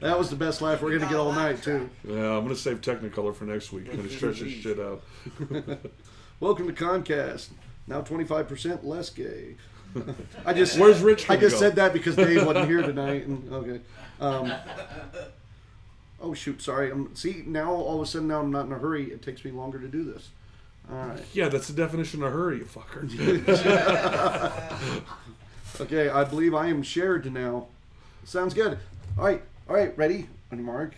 That was the best laugh we're going to get all night, too. Yeah, I'm going to save Technicolor for next week. I'm going to stretch this shit out. Welcome to ConCast. Now 25% less gay. Where's Rich? I just said that because Dave wasn't here tonight. And, okay. Oh, shoot. Sorry. See, now all of a sudden now I'm not in a hurry. It takes me longer to do this. All right. Yeah, that's the definition of hurry, you fucker. Okay, I believe I am shared now. Sounds good. All right, ready? On your mark.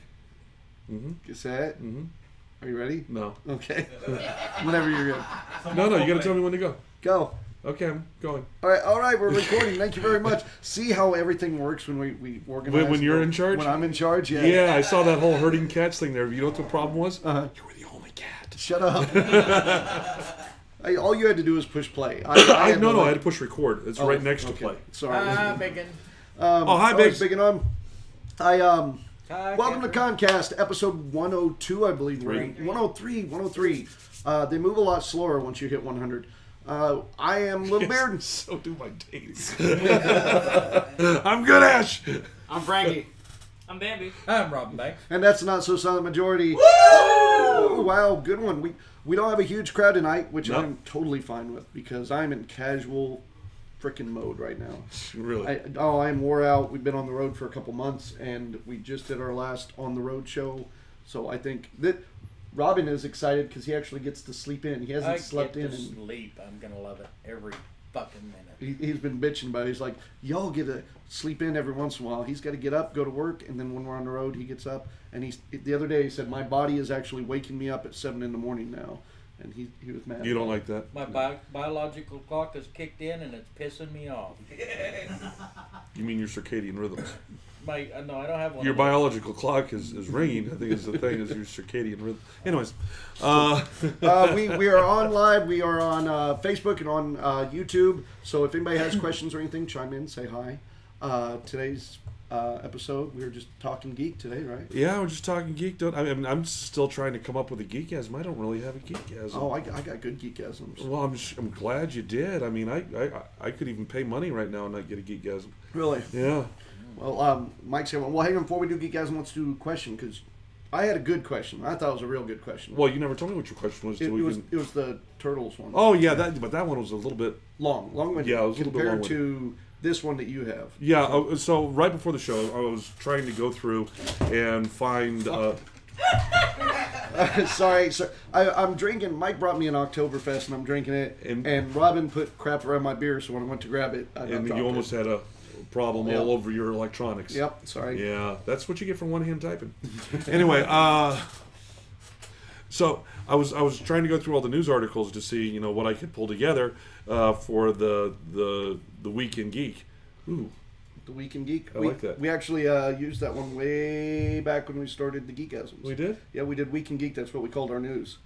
Mm-hmm. Get set. Mm-hmm. Are you ready? No. Okay. Whenever you're good. No, you got to tell me when to go. Go. Okay, I'm going. All right, we're recording. Thank you very much. See how everything works when we organize. When you're in charge? When I'm in charge, yeah. Yeah, I saw that whole herding cats thing there. You know what the problem was? Uh-huh. You were the only cat. Shut up. All you had to do was push play. I had to push record. It's right next to play. Sorry. Bacon. Hi, Biggs. Big and on. Welcome to ConCast, episode 102, I believe. 103. They move a lot slower once you hit 100. I am Little Beard. So do my dates. I'm good, Ash. I'm Frankie. I'm Bambi. I'm Robin Banks. And that's Not So Silent Majority. Oh, wow, good one. We don't have a huge crowd tonight, which I'm totally fine with because I'm in casual freaking mode right now. Really? I'm wore out. We've been on the road for a couple months, and we just did our last on the road show. So I think that Robin is excited because he actually gets to sleep in. He hasn't slept in. Sleep. I'm gonna love it every fucking minute. He's been bitching about it. He's like, y'all get to sleep in every once in a while. He's got to get up, go to work, and then when we're on the road, he gets up. And the other day he said, my body is actually waking me up at 7 in the morning now. And he was mad. You don't like that? My biological clock has kicked in and it's pissing me off. You mean your circadian rhythms? No, I don't have one. Your biological clock is ringing. I think is the thing, is your circadian rhythm. Anyways. We are on live. We are on Facebook and on YouTube. So if anybody has questions or anything, chime in, say hi. Today's episode, we were just talking geek today, right? Yeah, we're just talking geek. I'm still trying to come up with a geekasm. I don't really have a geekasm. Oh, I got good geekasms. Well, I'm glad you did. I mean, I could even pay money right now and not get a geekasm. Really? Yeah. Well, Mike said, well, hang on, before we do geekasm, let's do a question, because I had a good question. I thought it was a real good question. Well, you never told me what your question was. It was the Turtles one. Oh, yeah, but that one was a little bit... Long. Yeah, it was a little bit long. Compared to this one that you have. Yeah, so right before the show, I was trying to go through and find... Sorry. I'm drinking. Mike brought me an Oktoberfest, and I'm drinking it. And Robin put crap around my beer, so when I went to grab it, I and you almost had a problem all over your electronics. Yep, sorry. Yeah, that's what you get from one-hand typing. Anyway, so I was trying to go through all the news articles to see, what I could pull together for the Week in Geek. Ooh. The Week in Geek. I like that. We actually used that one way back when we started the Geekasms. We did? Yeah, we did Week in Geek. That's what we called our news.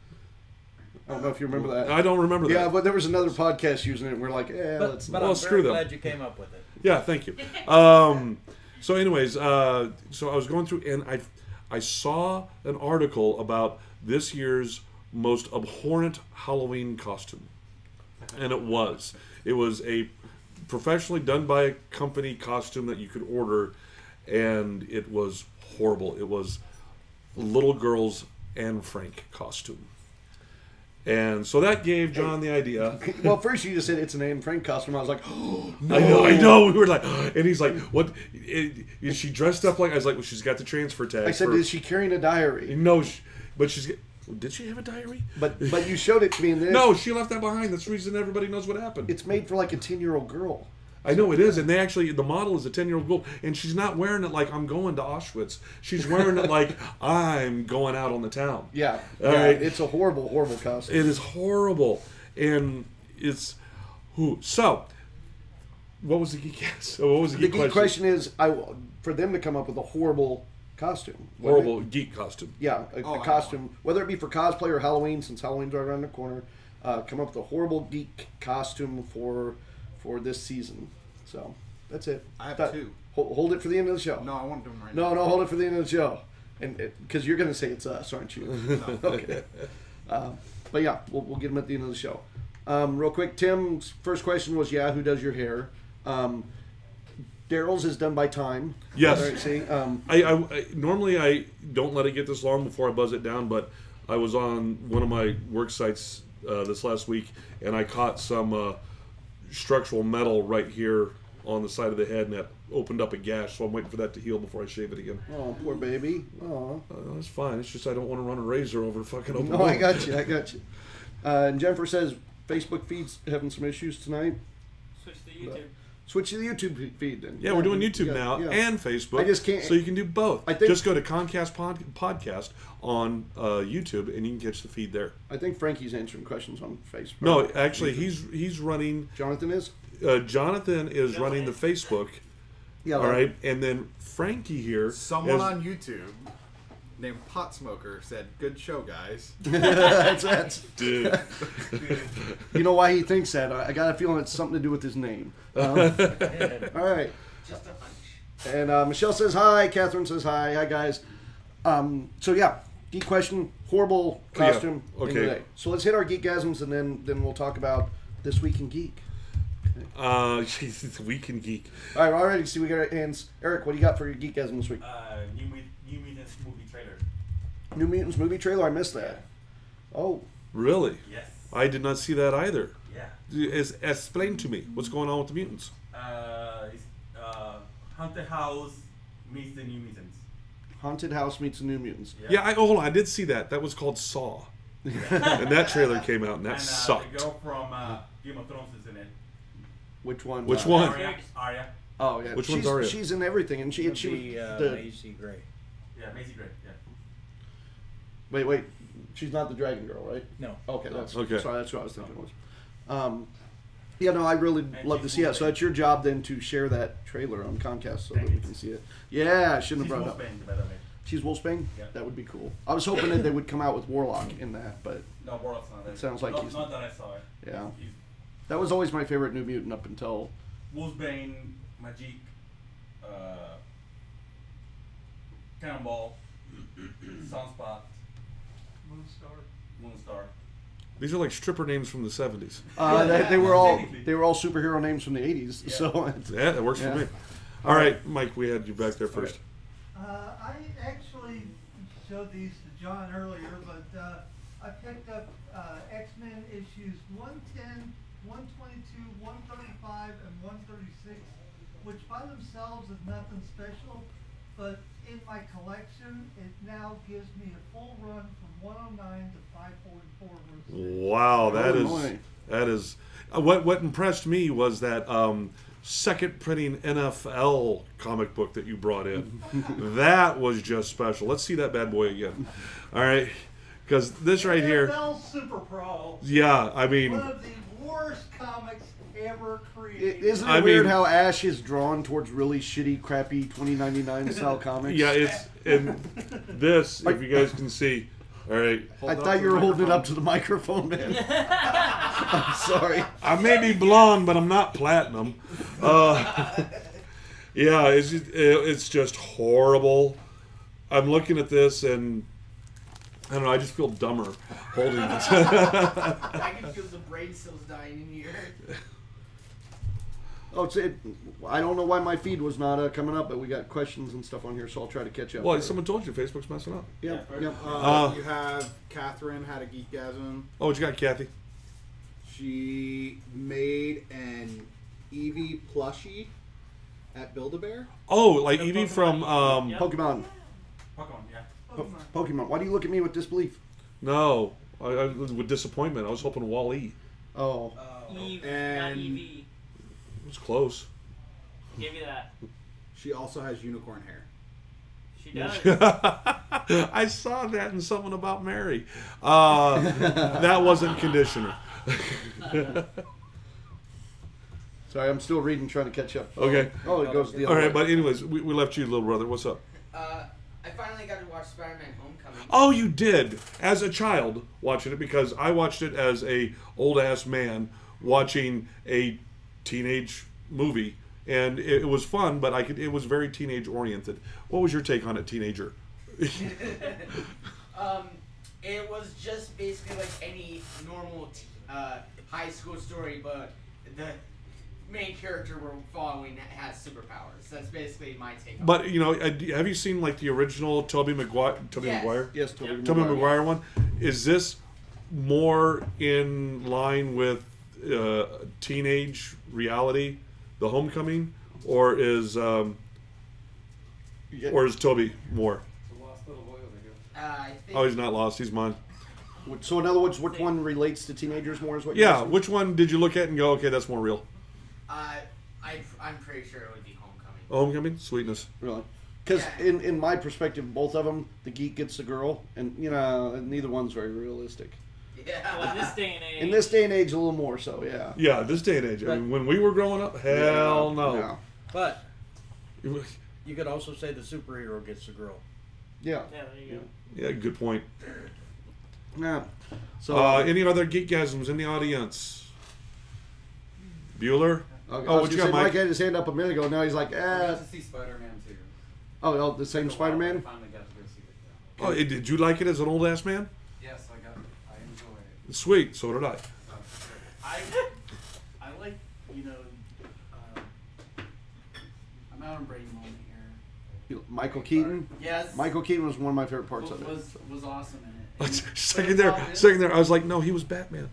I don't know if you remember that. I don't remember that. Yeah, but there was another podcast using it, and we're like, let's not. But I'm screw very them. glad you came up with it. Yeah, thank you. So anyways, so I was going through, and I saw an article about this year's most abhorrent Halloween costume. And it was a professionally done by a company costume that you could order, and it was horrible. It was Little Girl's Anne Frank costume. And so that gave John the idea. Well, first you just said it's an Anne Frank costume. I was like, oh, no. I know. We were like, and he's like, what? Is she dressed up like? I was like, well, she's got the transfer tag. I said, is she carrying a diary? No, but she's. Did she have a diary? But you showed it to me in this. No, she left that behind. That's the reason everybody knows what happened. It's made for like a 10-year-old girl. I know it is, and the model is a 10-year-old girl, and she's not wearing it like I'm going to Auschwitz. She's wearing it like I'm going out on the town. Yeah, right? It's a horrible, horrible costume. It is horrible, and it's So, what was the geek? What was the geek question? The geek question is, for them to come up with a horrible costume. Horrible geek costume. Yeah, a costume, whether it be for cosplay or Halloween, since Halloween's right around the corner. Come up with a horrible geek costume for this season. So that's it. I have two. Hold it for the end of the show. No, I want to do them right now. No, hold it for the end of the show, and because you're going to say it's us, aren't you? No. Okay. But yeah, we'll get them at the end of the show. Real quick, Tim's first question was, who does your hair? Daryl's is done by time. Yes. All right, see. I normally I don't let it get this long before I buzz it down, but I was on one of my work sites this last week, and I caught some structural metal right here on the side of the head, and that opened up a gash. So I'm waiting for that to heal before I shave it again. Oh, poor baby. Oh. That's fine. It's just I don't want to run a razor over fucking open. No, I got you. And Jennifer says Facebook feed's having some issues tonight. Switch to YouTube. Switch to the YouTube feed then. Yeah, we're doing YouTube now and Facebook. I just can't. So you can do both. I think, just go to ConCast podcast on YouTube, and you can catch the feed there. I think Frankie's answering questions on Facebook. No, actually, he's running. Jonathan is. Jonathan is running the Facebook. Yeah. All right, and then Frankie here. Someone on YouTube named Pot Smoker said, "Good show, guys." that's Dude. You know why he thinks that? I got a feeling it's something to do with his name. All right. Just a hunch. And Michelle says hi. Catherine says hi. Hi, guys. So, yeah. Geek question. Horrible costume. Okay. in the day. So, let's hit our geekgasms, and then we'll talk about This Week in Geek. Week in Geek. All right, already see we got our hands. Eric, what do you got for your geekgasm this week? New Mutants movie trailer. New Mutants movie trailer? I missed that. Oh. Really? Yes. I did not see that either. Yeah. Explain to me what's going on with the mutants. It's Haunted House meets the New Mutants. Haunted House meets the New Mutants. Yeah, hold on. I did see that. That was called Saw. And that trailer came out, and that and sucked. the girl from Game of Thrones is in it. Which one? Which one? Arya. Oh, yeah. Which one's Arya? She's in everything, and she the Maisie Gray. Yeah, Maisie Gray. Yeah. Wait. She's not the Dragon Girl, right? No. Okay, that's Okay. Sorry, that's what I was thinking was. Yeah, no, I really love to see it. So it's your job then to share that trailer on ConCast so that we can see it. Yeah, I shouldn't have brought it up. Wolfsbane, by the way. She's Wolfsbane? Yeah. That would be cool. I was hoping that they would come out with Warlock in that, but No, Warlock's not there. Sounds like he's- not that I saw it. yeah. He's That was always my favorite New Mutant up until... Wolfsbane, Magic, Cannonball, Sunspot, Moonstar. These are like stripper names from the 70s. They were all superhero names from the 80s, so... Yeah, that works Yeah. for me. All right, Mike, we had you back there first. I actually showed these to John earlier, but I picked up X-Men issues 110, 122, 135, and 136, which by themselves is nothing special, but in my collection, it now gives me a full run from 109 to 544. Wow, boy. that is what impressed me was that second printing NFL comic book that you brought in. That was just special. Let's see that bad boy again. All right, because this right here. NFL Super Pro. Yeah, I mean. One of the worst comics ever created. Isn't it weird how Ash is drawn towards really shitty, crappy 2099 style comics? Yeah, it's in this. If you guys can see. All right. I thought you were holding it up to the microphone, man. I'm sorry. I may be blonde, but I'm not platinum. Yeah, it's just horrible. I'm looking at this and I don't know. I just feel dumber holding it. I can feel the brain cells dying in here. Oh, I don't know why my feed was not coming up, but we got questions and stuff on here, so I'll try to catch up. Well, someone told you Facebook's messing up. Yeah. You have Catherine had a geekgasm. Oh, what you got, Kathy? She made an Eevee plushie at Build-A-Bear. Oh, like Eevee from Pokemon. Pokemon, yeah. Pokemon. Why do you look at me with disbelief? No, I with disappointment. I was hoping Wall-E. Oh. Eve, And- not Evie. It was close. Give you that. She also has unicorn hair. She does. I saw that in something about Mary. That wasn't conditioner. Sorry, I'm still reading, trying to catch up. Okay. Oh, it goes the All other right, way. but anyways, we left you, little brother. What's up? I finally got to watch Spider-Man Homecoming. Oh, you did as a child watching it because I watched it as a old ass man watching a teenage movie, and it was fun, but it was very teenage oriented. What was your take on it, teenager? It was just basically like any normal high school story, but main character we're following has superpowers. That's basically my take on But it. you know, have you seen like the original Tobey Maguire? Yes, Tobey Tobey Maguire. Maguire one. Is this more in line with teenage reality, The Homecoming, or is Tobey more? I think Oh, he's not lost. He's mine. So in other words, which one relates to teenagers more is what Yeah. you're Which one did you look at and go, okay, that's more real? I'm pretty sure it would be Homecoming. Homecoming, sweetness. Really? Because Yeah. in my perspective, both of them, the geek gets the girl, and you know, neither one's very realistic. Yeah. Well, in this day and age. In this day and age, a little more so, yeah. Yeah, this day and age. I mean, when we were growing up, hell no. Yeah. But you could also say the superhero gets the girl. Yeah. Yeah, there you go. Yeah, good point. Yeah. So Any other geekgasms in the audience? Okay, Bueller? I was what you gonna got, say, Mike? had his hand up a minute ago. Now he's like, I got to see Spider-Man too. oh, the same Took a while, but I Spider-Man. finally got to go see it. Yeah. Oh, did you like it as an old ass man? Yes, I enjoy it. Sweet, so did I. I like, I'm out on brain moment here. Michael Keaton. Yes. Michael Keaton was one of my favorite parts of it. Was awesome in it. second there, I was like, no, he was Batman.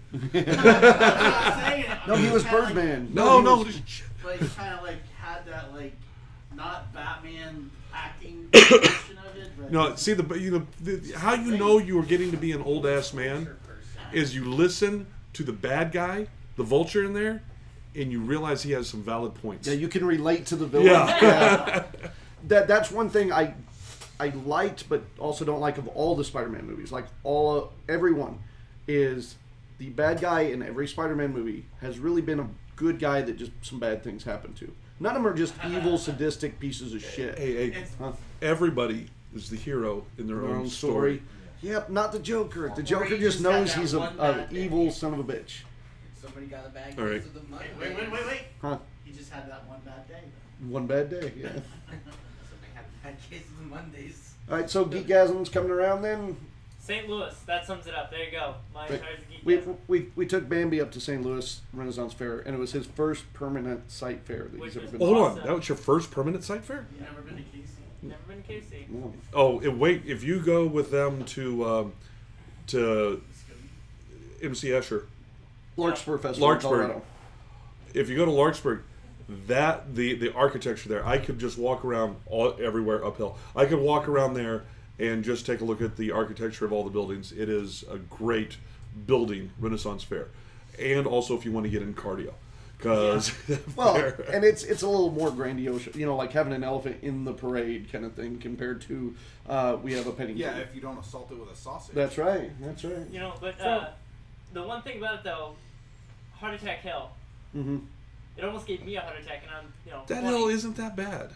No, he was Birdman. No, he was- But he kind of like had that like not Batman acting portion of it. But No, see how you know you were getting to be an old ass man is you listen to the bad guy, the Vulture in there, and you realize he has some valid points. Yeah, you can relate to the villain. Yeah. That's one thing I liked, but also don't like of all the Spider-Man movies. Like everyone is the bad guy in every Spider-Man movie has really been a good guy that just some bad things happen to. None of them are just evil, sadistic pieces of shit. Hey, Huh? everybody is the hero in their own story. Yep, not the Joker. The Or Joker he just just had knows that he's one a bad day. evil son of a bitch. Somebody got a bag All right. of the money. Wait. Huh? He just had that one bad day. One bad day, yeah. Somebody had bad cases of Mondays. All right, so Geekgasm's coming around then. St. Louis, that sums it up. There you go. My Right. entire geek. We took Bambi up to St. Louis Renaissance Fair, and it was his first permanent site fair that Which he's ever was been Hold to. on, that was your first permanent site fair? You never been to Casey? Never been to KC. No. Oh, wait, if you go with them to MC Escher, Larkspur Festival in Larkspur. Colorado. if you go to Larkspur, the architecture there, I could just walk around everywhere uphill. I could walk around there and just take a look at the architecture of all the buildings. It is a great building Renaissance fair, and also if you want to get in cardio, because Well, and it's a little more grandiose, like having an elephant in the parade kind of thing compared to we have a Pennington. Yeah, if you don't assault it with a sausage. That's right. That's right. You know, but the one thing about it though, Heart Attack Hill, Mm-hmm. it almost gave me a heart attack, and I'm that 20. hill isn't that bad.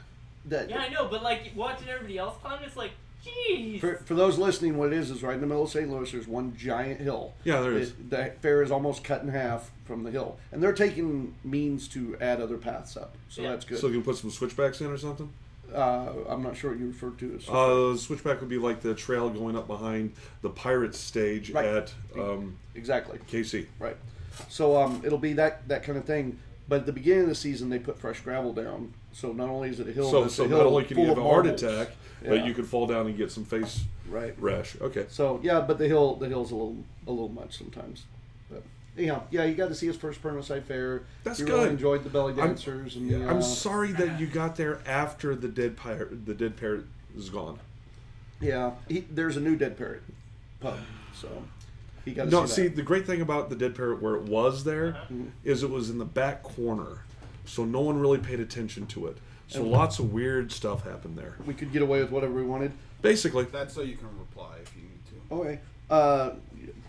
Yeah, I know, but like watching everybody else climb, it's like, jeez. For those listening, what it is right in the middle of St. Louis. There's one giant hill. Yeah, there is. The fair is almost cut in half from the hill, and they're taking means to add other paths up. So Yeah. that's good. So you can put some switchbacks in or something. I'm not sure what you refer to as. Switchback would be like the trail going up behind the Pirates stage Right. at Exactly. KC. Right. So it'll be that kind of thing. But at the beginning of the season, they put fresh gravel down. So not only is it a hill, but it's So a hill not only can you full have of a heart marbles. attack, Yeah. but you could fall down and get some face Right. rash. Okay. So yeah, but the hill's a little much sometimes. But anyhow, yeah, you got to see his first permanent site fair. That's you good. Really enjoyed the belly dancers and the, I'm sorry that you got there after the dead parrot is gone. Yeah, there's a new Dead Parrot pub, so he got to No, see see, that. the great thing about the dead parrot where it was there is it was in the back corner, so no one really paid attention to it. So And- lots of weird stuff happened there. We could get away with whatever we wanted. Basically, That's so you can reply if you need to. Okay.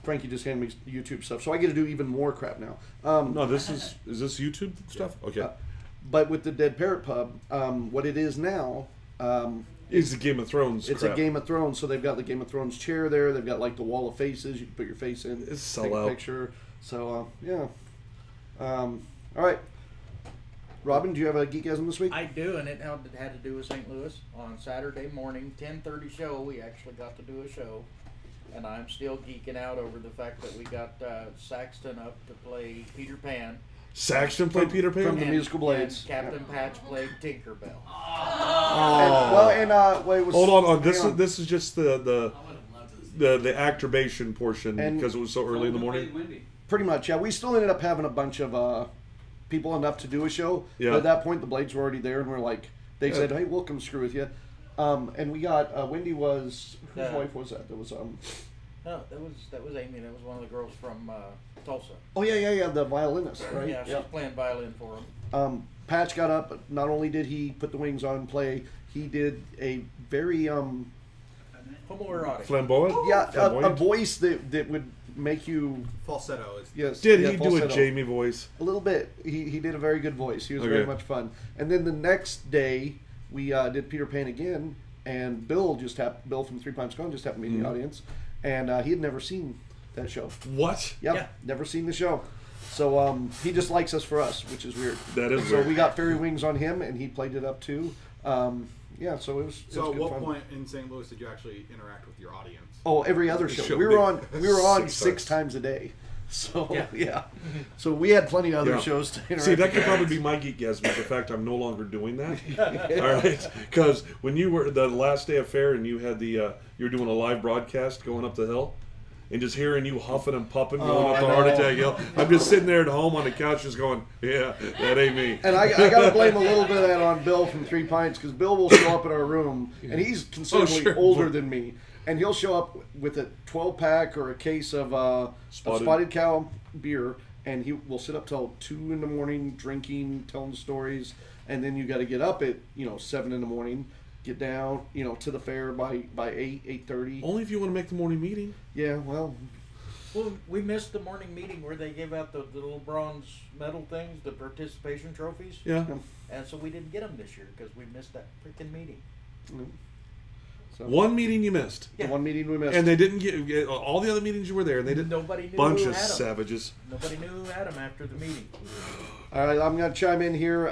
Frankie just handed me YouTube stuff, so I get to do even more crap now. no. Is this YouTube stuff? Okay. But with the Dead Parrot pub, what it is now, It's the Game of Thrones. it's crap. a Game of Thrones. So they've got the Game of Thrones chair there. They've got like the wall of faces. You can put your face in, It's take a sellout. picture. So yeah. All right. Robin, do you have a geekism this week? I do, and it had to do with St. Louis. On Saturday morning, 10:30 show, we actually got to do a show. And I'm still geeking out over the fact that we got Saxton up to play Peter Pan. Saxton played Peter Pan? From the musical Blades. And Captain Patch played Tinkerbell. Oh. Well, it was. Hold on. hang on. This is just the activation portion And- because it was so early in the morning. Pretty much, yeah. We still ended up having a bunch of people enough to do a show. Yeah. But at that point, the Blades were already there, and we're like, they said, "Hey, we'll come screw with you." And we got Wendy was whose wife was that? That was No, that was Amy. That was one of the girls from Tulsa. Oh yeah, the violinist, right? Yeah, she's playing violin for him. Patch got up. Not only did he put the wings on and play, he did a very Homoerotic. Flamboyant? a Flamboyant? voice that would make you Falsetto is. yes. Did yeah, he do a falsetto. Jamie voice? A little bit. He did a very good voice. He was very Okay. much fun. And then the next day we did Peter Pan again, and Bill from 3 Pints Gone just happened to be in the audience, and he had never seen that show. What? Yep, Yeah. never seen the show. So he just likes us for us, which is weird. That is So weird. we got fairy wings on him, and he played it up too. Yeah, so it was. So, at good what fun. point in St. Louis did you actually interact with your audience? Oh, every other show. Show We were me. on. We were on 6 six times. times a day. So Yeah. yeah. So we had plenty of other Yeah. shows to interact. See, that could with. probably be my geekgasm, the fact I'm no longer doing that. All right, because when you were the last day of fair and you had the you were doing a live broadcast going up the hill, and just hearing you huffing and puffing going up I the know. heart attack hill, I'm just sitting there at home on the couch, just going, "Yeah, that ain't me." And I got to blame a little bit of that on Bill from 3 Pints, because Bill will show up at our room, and he's considerably sure. older than me, and he'll show up with a 12-pack or a case of Spotted Cow beer, and he will sit up till 2 in the morning drinking, telling stories, and then you got to get up at 7 in the morning, get down to the fair by 8:30. Only if you want to make the morning meeting. Yeah, well, Well, we missed the morning meeting where they gave out the little bronze medal things, the participation trophies. Yeah. And so we didn't get them this year because we missed that freaking meeting. so One meeting you missed, the one meeting we missed. and they didn't get all the other meetings you were there, and they didn't. Nobody knew Bunch who of had 'em. savages. Nobody knew who had them after the meeting. All right, I'm going to chime in here.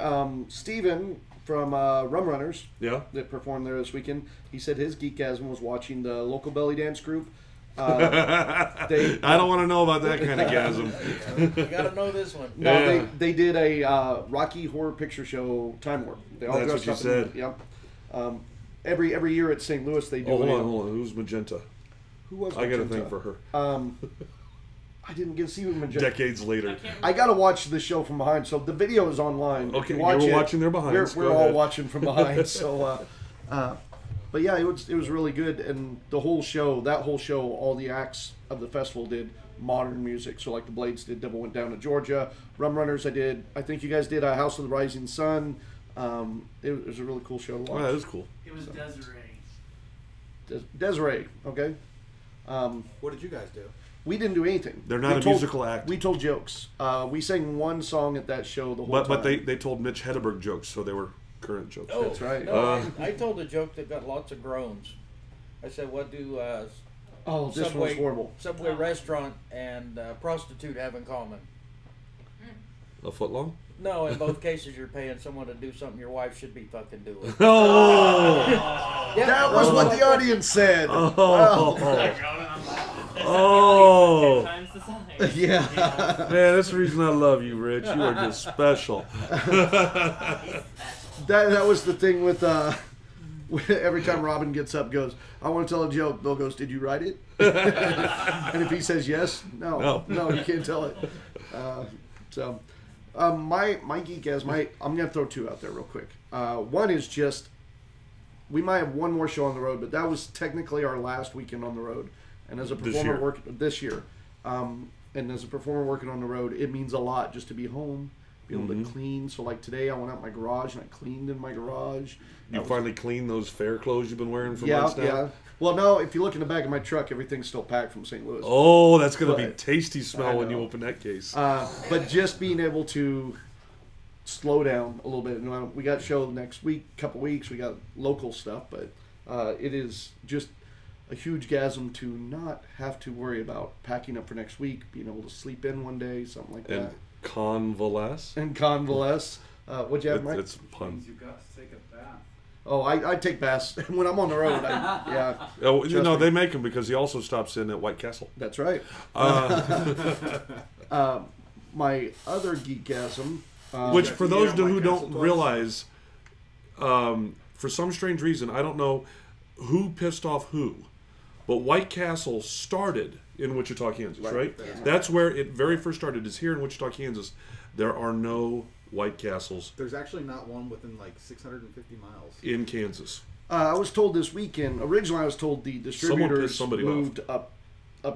Steven from Rum Runners Yeah. that performed there this weekend, he said his geekgasm was watching the local belly dance group. I don't want to know about that kind of gasm. You got to know this one. No, Yeah. they did a Rocky Horror Picture Show Time Warp. They all That's dressed what you up in- said. Yep. Every year at St. Louis they do. Oh, hold a- on, hold on. Who's Magenta? Who was? I got a Magenta? thing for her. I didn't get to see who Magenta. Decades later. I got to watch the show from behind, so the video is online. Okay, You you watch were it. watching their behinds. We're Go all ahead. watching from behind. So, but yeah, it was really good, and the whole show, all the acts of the festival did modern music. So like the Blades did Devil Went Down to Georgia, Rum Runners. I think you guys did House of the Rising Sun. It was a really cool show to Oh, watch. that is cool. It was Desiree. Desiree, okay. What did you guys do? We didn't do anything. They're not We a told- musical act. We told jokes. We sang one song at that show the whole time. But they told Mitch Hedberg jokes, so they were current jokes. Oh, That's right. No, I told a joke that got lots of groans. I said, "What do Oh, this one was horrible. Subway restaurant and prostitute have in common?" A foot long? No, in both cases, you're paying someone to do something your wife should be fucking doing. Oh! Yeah, That was what the audience said. Oh! Ten Oh! times the size. Yeah. Man, that's the reason I love you, Rich. You are just special. That was the thing with every time Robin gets up, goes, "I want to tell a joke." Bill goes, "Did you write it?" And if he says yes, no, you can't tell it. My geek as I'm gonna throw two out there real quick. One is just we might have one more show on the road, but that was technically our last weekend on the road. And as a performer this year, and as a performer working on the road, it means a lot just to be home, be able to clean. So like today, I went out my garage and I cleaned in my garage. You finally cleaned those fair clothes you've been wearing for Yeah, months now? yeah. Well, no, if you look in the back of my truck, everything's still packed from St. Louis. Oh, that's going to be But- tasty I smell when you know. open that case. But just being able to slow down a little bit. And we got show next week, couple weeks. We got local stuff, but it is just a huge gasm to not have to worry about packing up for next week, being able to sleep in one day, something like And that. convalesce? And convalesce. What'd you have, Mike? It's pun. You got to take a bath. Oh, I take baths when I'm on the road. Yeah, Oh, Trust no, me. they make them because he also stops in at White Castle. that's right. my other geekgasm, Which, for those Yeah, who White don't Castle twice. realize, for some strange reason, I don't know who pissed off who, but White Castle started in Wichita, Kansas, right? That's where it very first started, is here in Wichita, Kansas. There are no White Castles There's actually not one within like 650 miles. in Kansas. I was told this weekend. Originally, I was told the distributors somebody moved up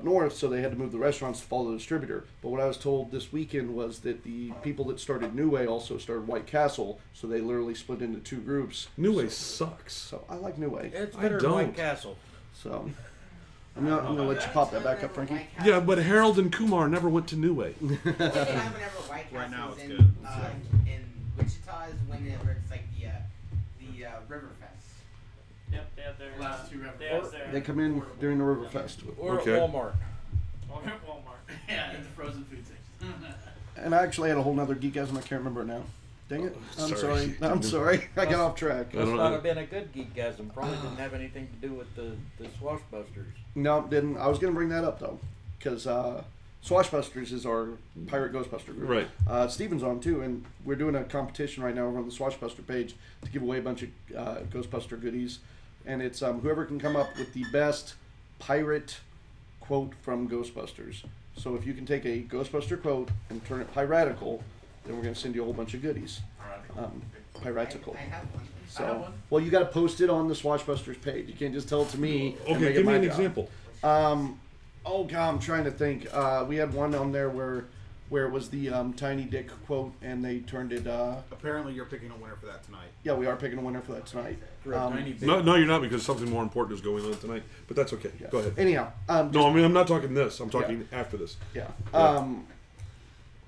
north, so they had to move the restaurants to follow the distributor. But what I was told this weekend was that the people that started New Way also started White Castle, so they literally split into two groups. New Way sucks. So I like New Way. It's I better than don't. White Castle. So I'm gonna let you pop that back up, Frankie. Yeah, but Harold and Kumar never went to New Way. The only time whenever White Right now Castle's it's in, good. in Wichita is whenever it's like the Riverfest. Yep, they have their Last two they have their They come in during the Riverfest. Or Okay. at Walmart. Walmart. Yeah, in the frozen food section. And I actually had a whole nother geekgasm. I can't remember it now. Dang it. I'm sorry. sorry. I'm sorry. I got off track. I Must don't not know. have been a good geekgasm. Probably didn't have anything to do with the Swashbusters. No, didn't. I was going to bring that up, though, because Swashbusters is our Pirate Ghostbuster group. Right. Steven's on, too, and we're doing a competition right now over on the Swashbuster page to give away a bunch of Ghostbuster goodies. And it's whoever can come up with the best pirate quote from Ghostbusters. So if you can take a Ghostbuster quote and turn it piratical, then we're going to send you a whole bunch of goodies. Piratical. I have one. So, well, you got to post it on the Swashbusters page. You can't just tell it to me. and Okay, make give it me my an job. example. Oh God, I'm trying to think. We had one on there where it was the Tiny Dick quote, and they turned it. Apparently, you're picking a winner for that tonight. Yeah, we are picking a winner for that tonight. For a tiny bit. No, you're not, because something more important is going on tonight. But that's okay. Yeah. Go ahead. Anyhow, No, I mean, I'm not talking this. I'm talking after this. yeah.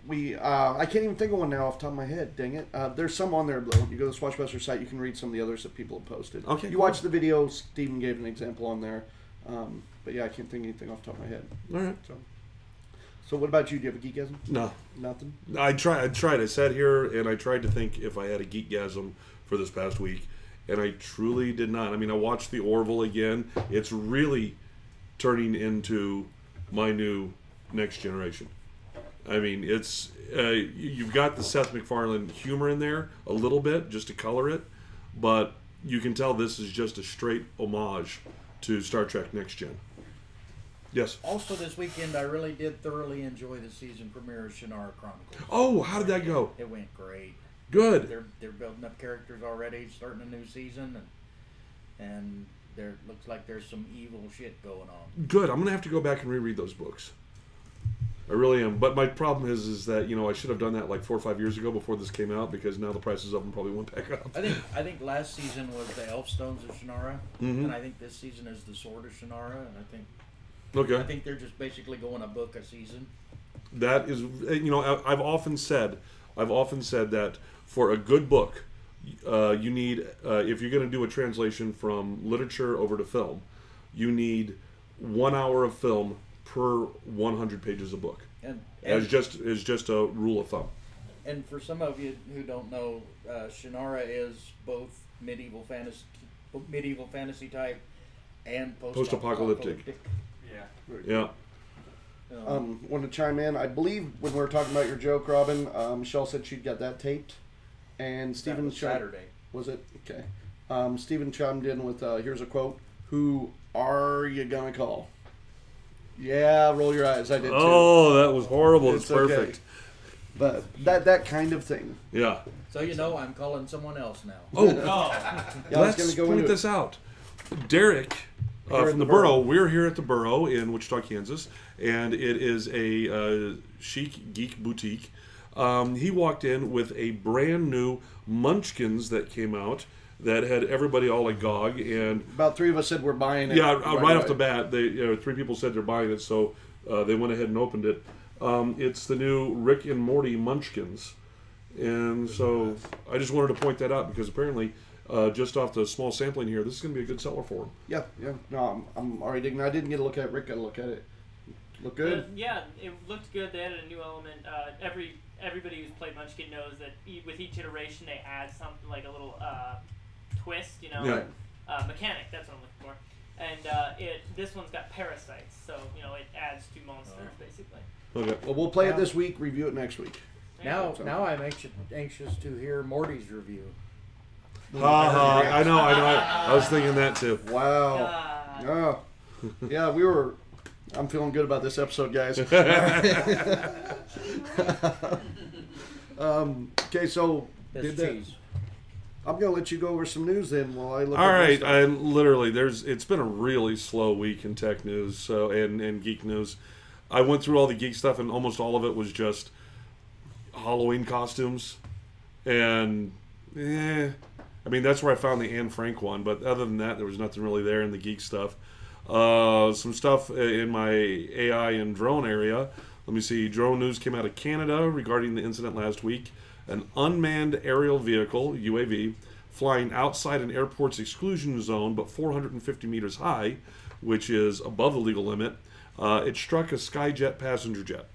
Yeah. I can't even think of one now off the top of my head. Dang it. There's some on there though. You go to the Swashbuster site, you can read some of the others that people have posted. Okay, You cool. watch the video. Steven gave an example on there. But yeah, I can't think of anything off the top of my head. All right. So what about you? Do you have a geekgasm? No. Nothing. I tried. I sat here and I tried to think if I had a geekgasm for this past week, and I truly did not. I mean, I watched the Orville again. It's really turning into my new Next Generation. I mean, it's you've got the Seth MacFarlane humor in there a little bit just to color it, but you can tell this is just a straight homage to Star Trek Next Gen. Yes. Also, this weekend, I really did thoroughly enjoy the season premiere of Shannara Chronicles. Oh, how did that go? It went great. Good. They're building up characters already, starting a new season, and there looks like there's some evil shit going on. Good. I'm gonna have to go back and reread those books. I really am. But my problem is that I should have done that like 4 or 5 years ago before this came out, because now the prices of them probably went back up. I think last season was the Elf Stones of Shannara, Mhm. and I think this season is the Sword of Shannara, and I Okay. think they're just basically going a book a season. That is, I've often said that for a good book, you need, if you're going to do a translation from literature over to film, you need 1 hour of film per 100 pages of book. And As just a rule of thumb. And for some of you who don't know, Shannara is both medieval fantasy type and Post-apocalyptic. Yeah. Yeah. Want to chime in? I believe when we were talking about your joke, Robin, Michelle said she'd got that taped, and Stephen Saturday. Was it okay? Stephen chimed in with here's a quote: "Who are you gonna call?" Yeah, roll your eyes. I did too. Oh, that was horrible. It's okay. perfect. But that kind of thing. Yeah. So I'm calling someone else now. Oh, Yeah, I was let's gonna go point into this out. Derek Here from in the the Burrow. Burrow. We're here at the Burrow in Wichita, Kansas, and it is a chic geek boutique. He walked in with a brand new Munchkins that came out that had everybody all agog, and About 3 of us said we're buying it. yeah, right off the bat, 3 people said they're buying it, so they went ahead and opened it. It's the new Rick and Morty Munchkins, and so I just wanted to point that out because apparently, just off the small sampling here, this is going to be a good seller for him. Yeah. No, I'm already digging. I didn't get a look at it. Rick got a look at it. Look good. Yeah, it looked good. They added a new element. Everybody who's played Munchkin knows that with each iteration they add something like a little twist, Yeah. mechanic. That's what I'm looking for. and this one's got parasites, so it adds to monsters basically. Okay. Well, we'll play it this week. Review it next week. Now I'm anxious to hear Morty's review. I know. I was thinking that too. Wow. Oh. Yeah, I'm feeling good about this episode, guys. Okay, so I'm gonna let you go over some news then while I look. All right, it's been a really slow week in tech news, and geek news. I went through all the geek stuff, and almost all of it was just Halloween costumes, and I mean that's where I found the Anne Frank one. But other than that, there was nothing really there in the geek stuff. Some stuff in my AI and drone area. Let me see. Drone news came out of Canada regarding the incident last week. An unmanned aerial vehicle, UAV, flying outside an airport's exclusion zone, but 450 meters high, which is above the legal limit. It struck a Skyjet passenger jet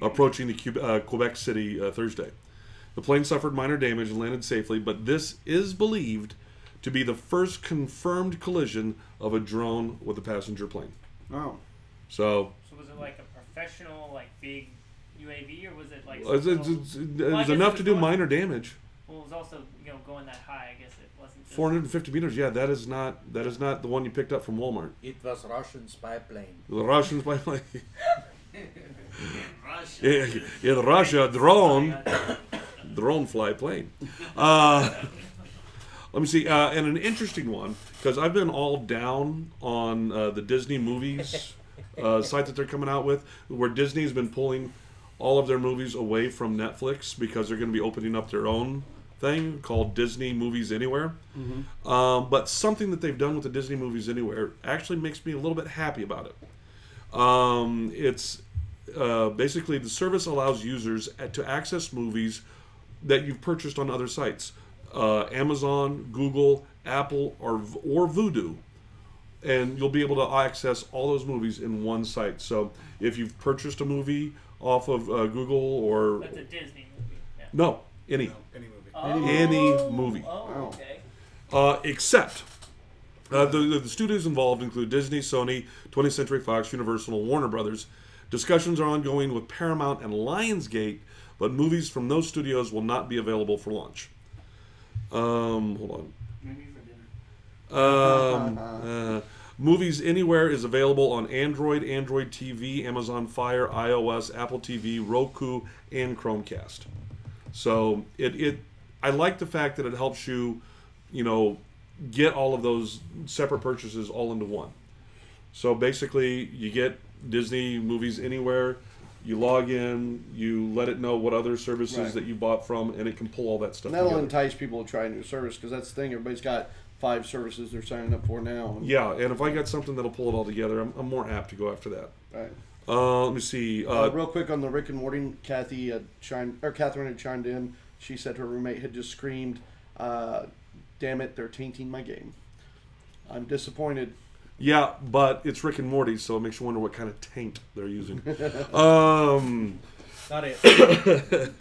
approaching the Quebec City Thursday. The plane suffered minor damage and landed safely, but this is believed to be the first confirmed collision of a drone with a passenger plane. Oh. So was it like a professional, like big UAV, or was it like? It was enough to do minor damage. Well, it was also going that high. I guess it wasn't. Just 450 meters. Yeah, that is not the one you picked up from Walmart. It was Russian spy plane. The Russian spy plane. Russia. In Russia, drone fly plane. Let me see, and an interesting one, because I've been all down on the Disney movies site that they're coming out with, where Disney's been pulling all of their movies away from Netflix because they're going to be opening up their own thing called Disney Movies Anywhere. Mm-hmm. But something that they've done with the Disney Movies Anywhere actually makes me a little bit happy about it. It's basically the service allows users to access movies that you've purchased on other sites. Amazon, Google, Apple, or Vudu, and you'll be able to access all those movies in one site. So if you've purchased a movie off of Google or that's a Disney movie. Yeah. No, any Any movie. any movie. Oh, okay. Except the studios involved include Disney, Sony, 20th Century Fox, Universal, and Warner Brothers. Discussions are ongoing with Paramount and Lionsgate, but movies from those studios will not be available for launch. Hold on. Maybe for dinner. Movies Anywhere is available on Android, Android TV, Amazon Fire, iOS, Apple TV, Roku, and Chromecast. So I like the fact that it helps you, get all of those separate purchases all into one. So basically, you get Disney Movies Anywhere. You log in, you let it know what other services that you bought from, and it can pull all that stuff And that'll together. entice people to try a new service, because that's the thing. Everybody's got 5 services they're signing up for now. Yeah, and if I got something that'll pull it all together, I'm more apt to go after that. Right. Let me see. Real quick on the Rick and Morty, Catherine had chimed in. She said her roommate had just screamed, "Damn it, they're tainting my game." I'm disappointed. Yeah, but it's Rick and Morty, so it makes you wonder what kind of taint they're using. Not it.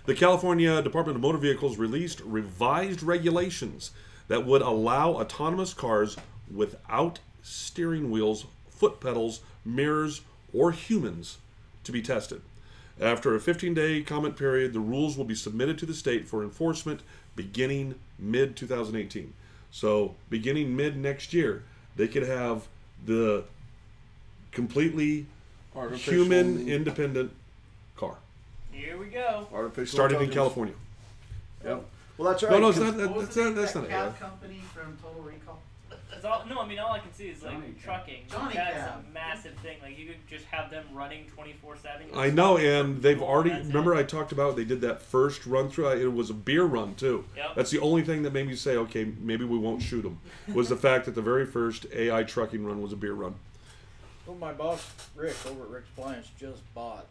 The California Department of Motor Vehicles released revised regulations that would allow autonomous cars without steering wheels, foot pedals, mirrors, or humans to be tested. After a 15-day comment period, the rules will be submitted to the state for enforcement beginning mid-2018. So, beginning mid-next year, they could have the completely human-independent car. Here we go. Artificial Started in intelligence. California. Yep. Well, that's right. No, it's 'cause- not. What was That's the not cab it. company from Total Recall? All I can see is like Johnny Cab. trucking. Johnny That's Cab. a massive thing. Like you could just have them running 24/7. I know, and they've already. That's Remember, it. I talked about they did that first run through. It was a beer run too. Yep. That's the only thing that made me say, okay, maybe we won't shoot them. Was the fact that the very first AI trucking run was a beer run. Well, my boss, Rick, over at Rick's Appliance, just bought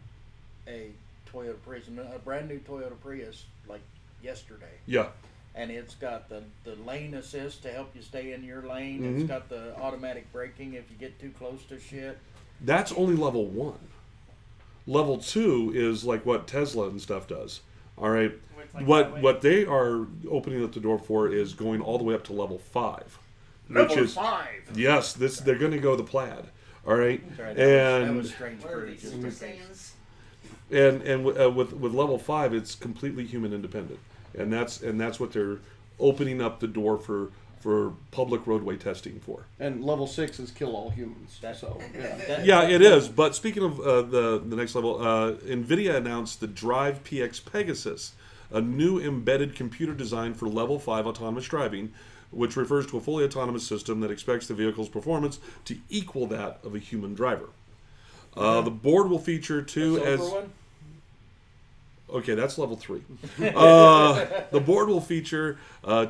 a Toyota Prius, a brand new Toyota Prius, like yesterday. Yeah. And it's got the lane assist to help you stay in your lane. Mhm. It's got the automatic braking if you get too close to shit. That's only level 1. Level 2 is like what Tesla and stuff does. All right. Where it's like What highway. what they are opening up the door for is going all the way up to level 5. which is 5. Yes, they're going to go the plaid. All right, Sorry, and that was strange. What are these Just super a- saiyans? and with level 5, it's completely human independent, and that's what they're opening up the door for public roadway testing for. And level 6 is kill all humans. That- So yeah. that- It is. But speaking of the next level, NVIDIA announced the Drive PX Pegasus, a new embedded computer design for level 5 autonomous driving, which refers to a fully autonomous system that expects the vehicle's performance to equal that of a human driver. The board will feature two The as... silver one? Okay, that's level 3. The board will feature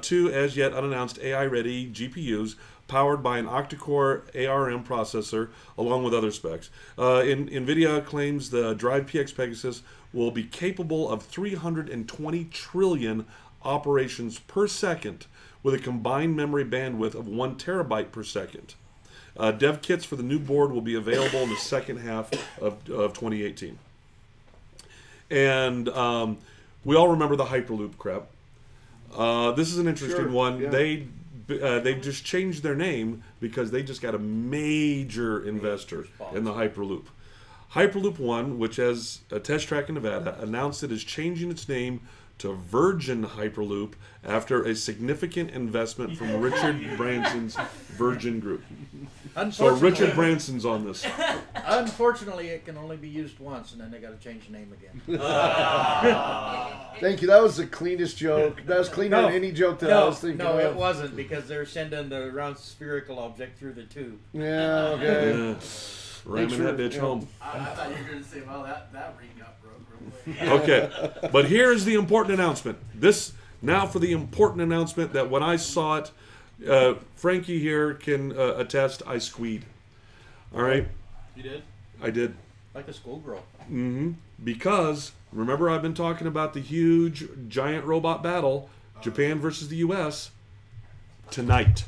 2 as yet unannounced AI-ready GPUs powered by an octa-core ARM processor, along with other specs. NVIDIA claims the Drive PX Pegasus will be capable of 320 trillion operations per second, with a combined memory bandwidth of 1 terabyte per second. Dev kits for the new board will be available in the second half of 2018. And we all remember the Hyperloop crap. This is an interesting Sure, one. yeah. They've just changed their name because they just got a major investor in the Hyperloop. Hyperloop One, which has a test track in Nevada, announced it is changing its name to Virgin Hyperloop after a significant investment from Richard Branson's Virgin Group. So Richard Branson's on this. Unfortunately, it can only be used once, and then they got to change the name again. Thank you. That was the cleanest joke. That was cleaner than any joke that I was thinking no, of. it wasn't, because they're sending the round spherical object through the tube. Yeah, okay. Yeah. Ramming that bitch home. I thought you were going to say, well, that ring got broke real quick. Okay, but here's the important announcement. Now for the important announcement that when I saw it, Frankie here can attest, I squeed. All right? You did? I did. Like a schoolgirl. Because, remember I've been talking about the huge giant robot battle, Japan versus the U.S., tonight.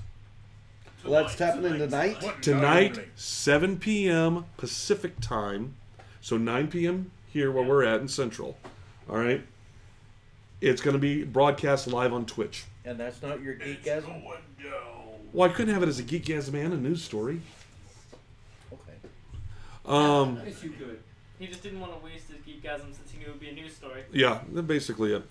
Well, that's happening tonight. Tonight, 7 p.m. Pacific time, so 9 p.m. here where we're at in Central. All right? It's going to be broadcast live on Twitch. And that's not your geekgasm? Well, I couldn't have it as a Geekgasm and a news story. Okay. Yes, you could. He just didn't want to waste his geekgasm since he knew it would be a news story. Yeah, that's basically it.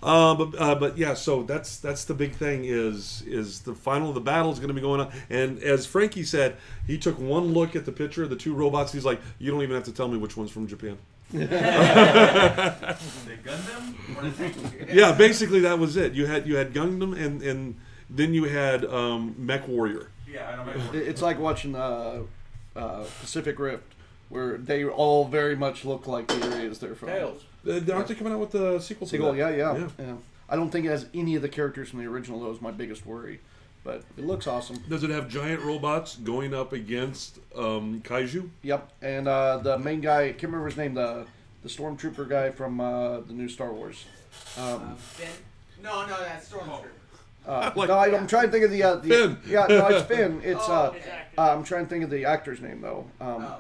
But yeah, so that's the big thing is the final of the battle is going to be going on. And as Frankie said, he took one look at the picture of the two robots. He's like, you don't even have to tell me which one's from Japan. The Gundam? Or the tank? Yeah, basically that was it. You had Gundam and then you had Mech Warrior. Yeah, I know. It's like watching Pacific Rift, where they all very much look like the areas they're from. Tails. Aren't they coming out with the sequel? Sequel, to that? yeah. I don't think it has any of the characters from the original. That was my biggest worry, but it looks awesome. Does it have giant robots going up against kaiju? Yep, and the main guy, I can't remember his name, the stormtrooper guy from the new Star Wars. Finn? No, that's Stormtrooper. Like- no, I'm trying to think of the Finn. Yeah, no, it's Finn. It's Oh, I'm trying to think of the actor's name though.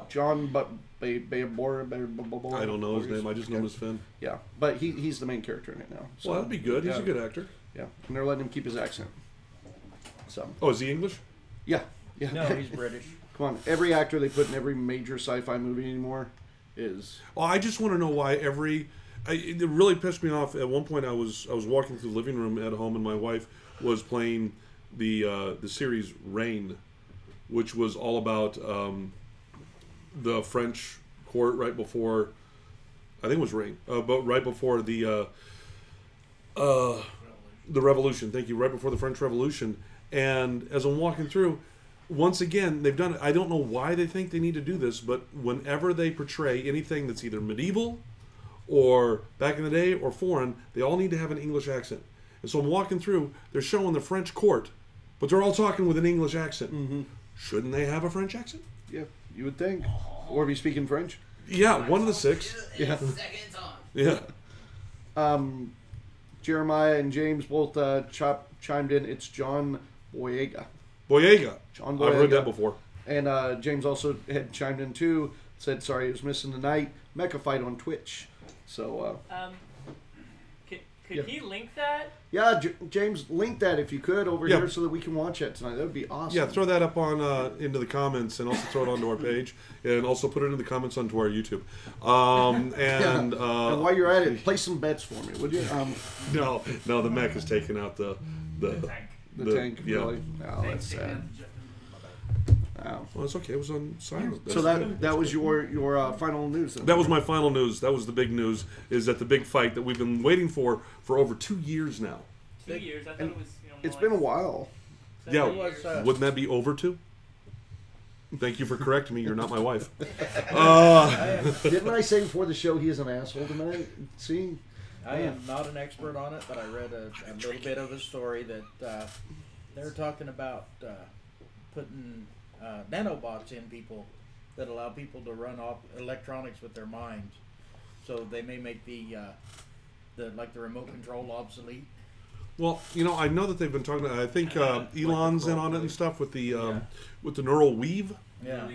John, but I don't know his name. I just know him as Finn. Yeah, but he's the main character in it now. So, Well, that'd be good. He's yeah, a good actor. Yeah, and they're letting him keep his accent. So Oh, is he English? yeah. No, he's British. Come on, every actor they put in every major sci-fi movie anymore is. Oh, I just want to know why it really pissed me off. At one point, I was walking through the living room at home, and my wife was playing the series Reign, which was all about the French court right before. I think it was Reign, but right before the Revolution. Thank you. Right before the French Revolution, and as I'm walking through. Once again, they've done it. I don't know why they think they need to do this, but whenever they portray anything that's either medieval or back in the day or foreign, they all need to have an English accent. And so I'm walking through, they're showing the French court, but they're all talking with an English accent. Mm-hmm. Shouldn't they have a French accent? Yeah, you would think. Or be speaking French. Yeah, one of the six. Yeah. Second on. Yeah. Jeremiah and James both chimed in. It's John Boyega. Boyega. John I've Boyega. heard that before. And James also had chimed in too. Said sorry he was missing tonight. Mecha Fight on Twitch. So Could he link that? Yeah, James, link that if you could over Yeah. here so that we can watch it tonight. That would be awesome. Yeah, throw that up on into the comments, and also throw it onto our page, and also put it in the comments onto our YouTube. And while you're at it, play some bets for me, would you? no, the mech has taken out the Tank. The tank, yeah. really? Oh, that's sad. Wow. Well, it's okay. It was on silent. So that was your final news then? That was my final news. That was the big news. Is that the big fight that we've been waiting for over 2 years now? 2 years. I thought it was. It's been a while. Yeah, was, wouldn't that be over 2? Thank you for correcting me. You're not my wife. Didn't I say before the show he is an asshole tonight? See? I am not an expert on it, but I read a little bit of a story that they're talking about putting nanobots in people that allow people to run off electronics with their minds, so they may make the remote control obsolete. Well, I know that they've been talking. I think Elon's in on it and stuff with the neural weave. Yeah.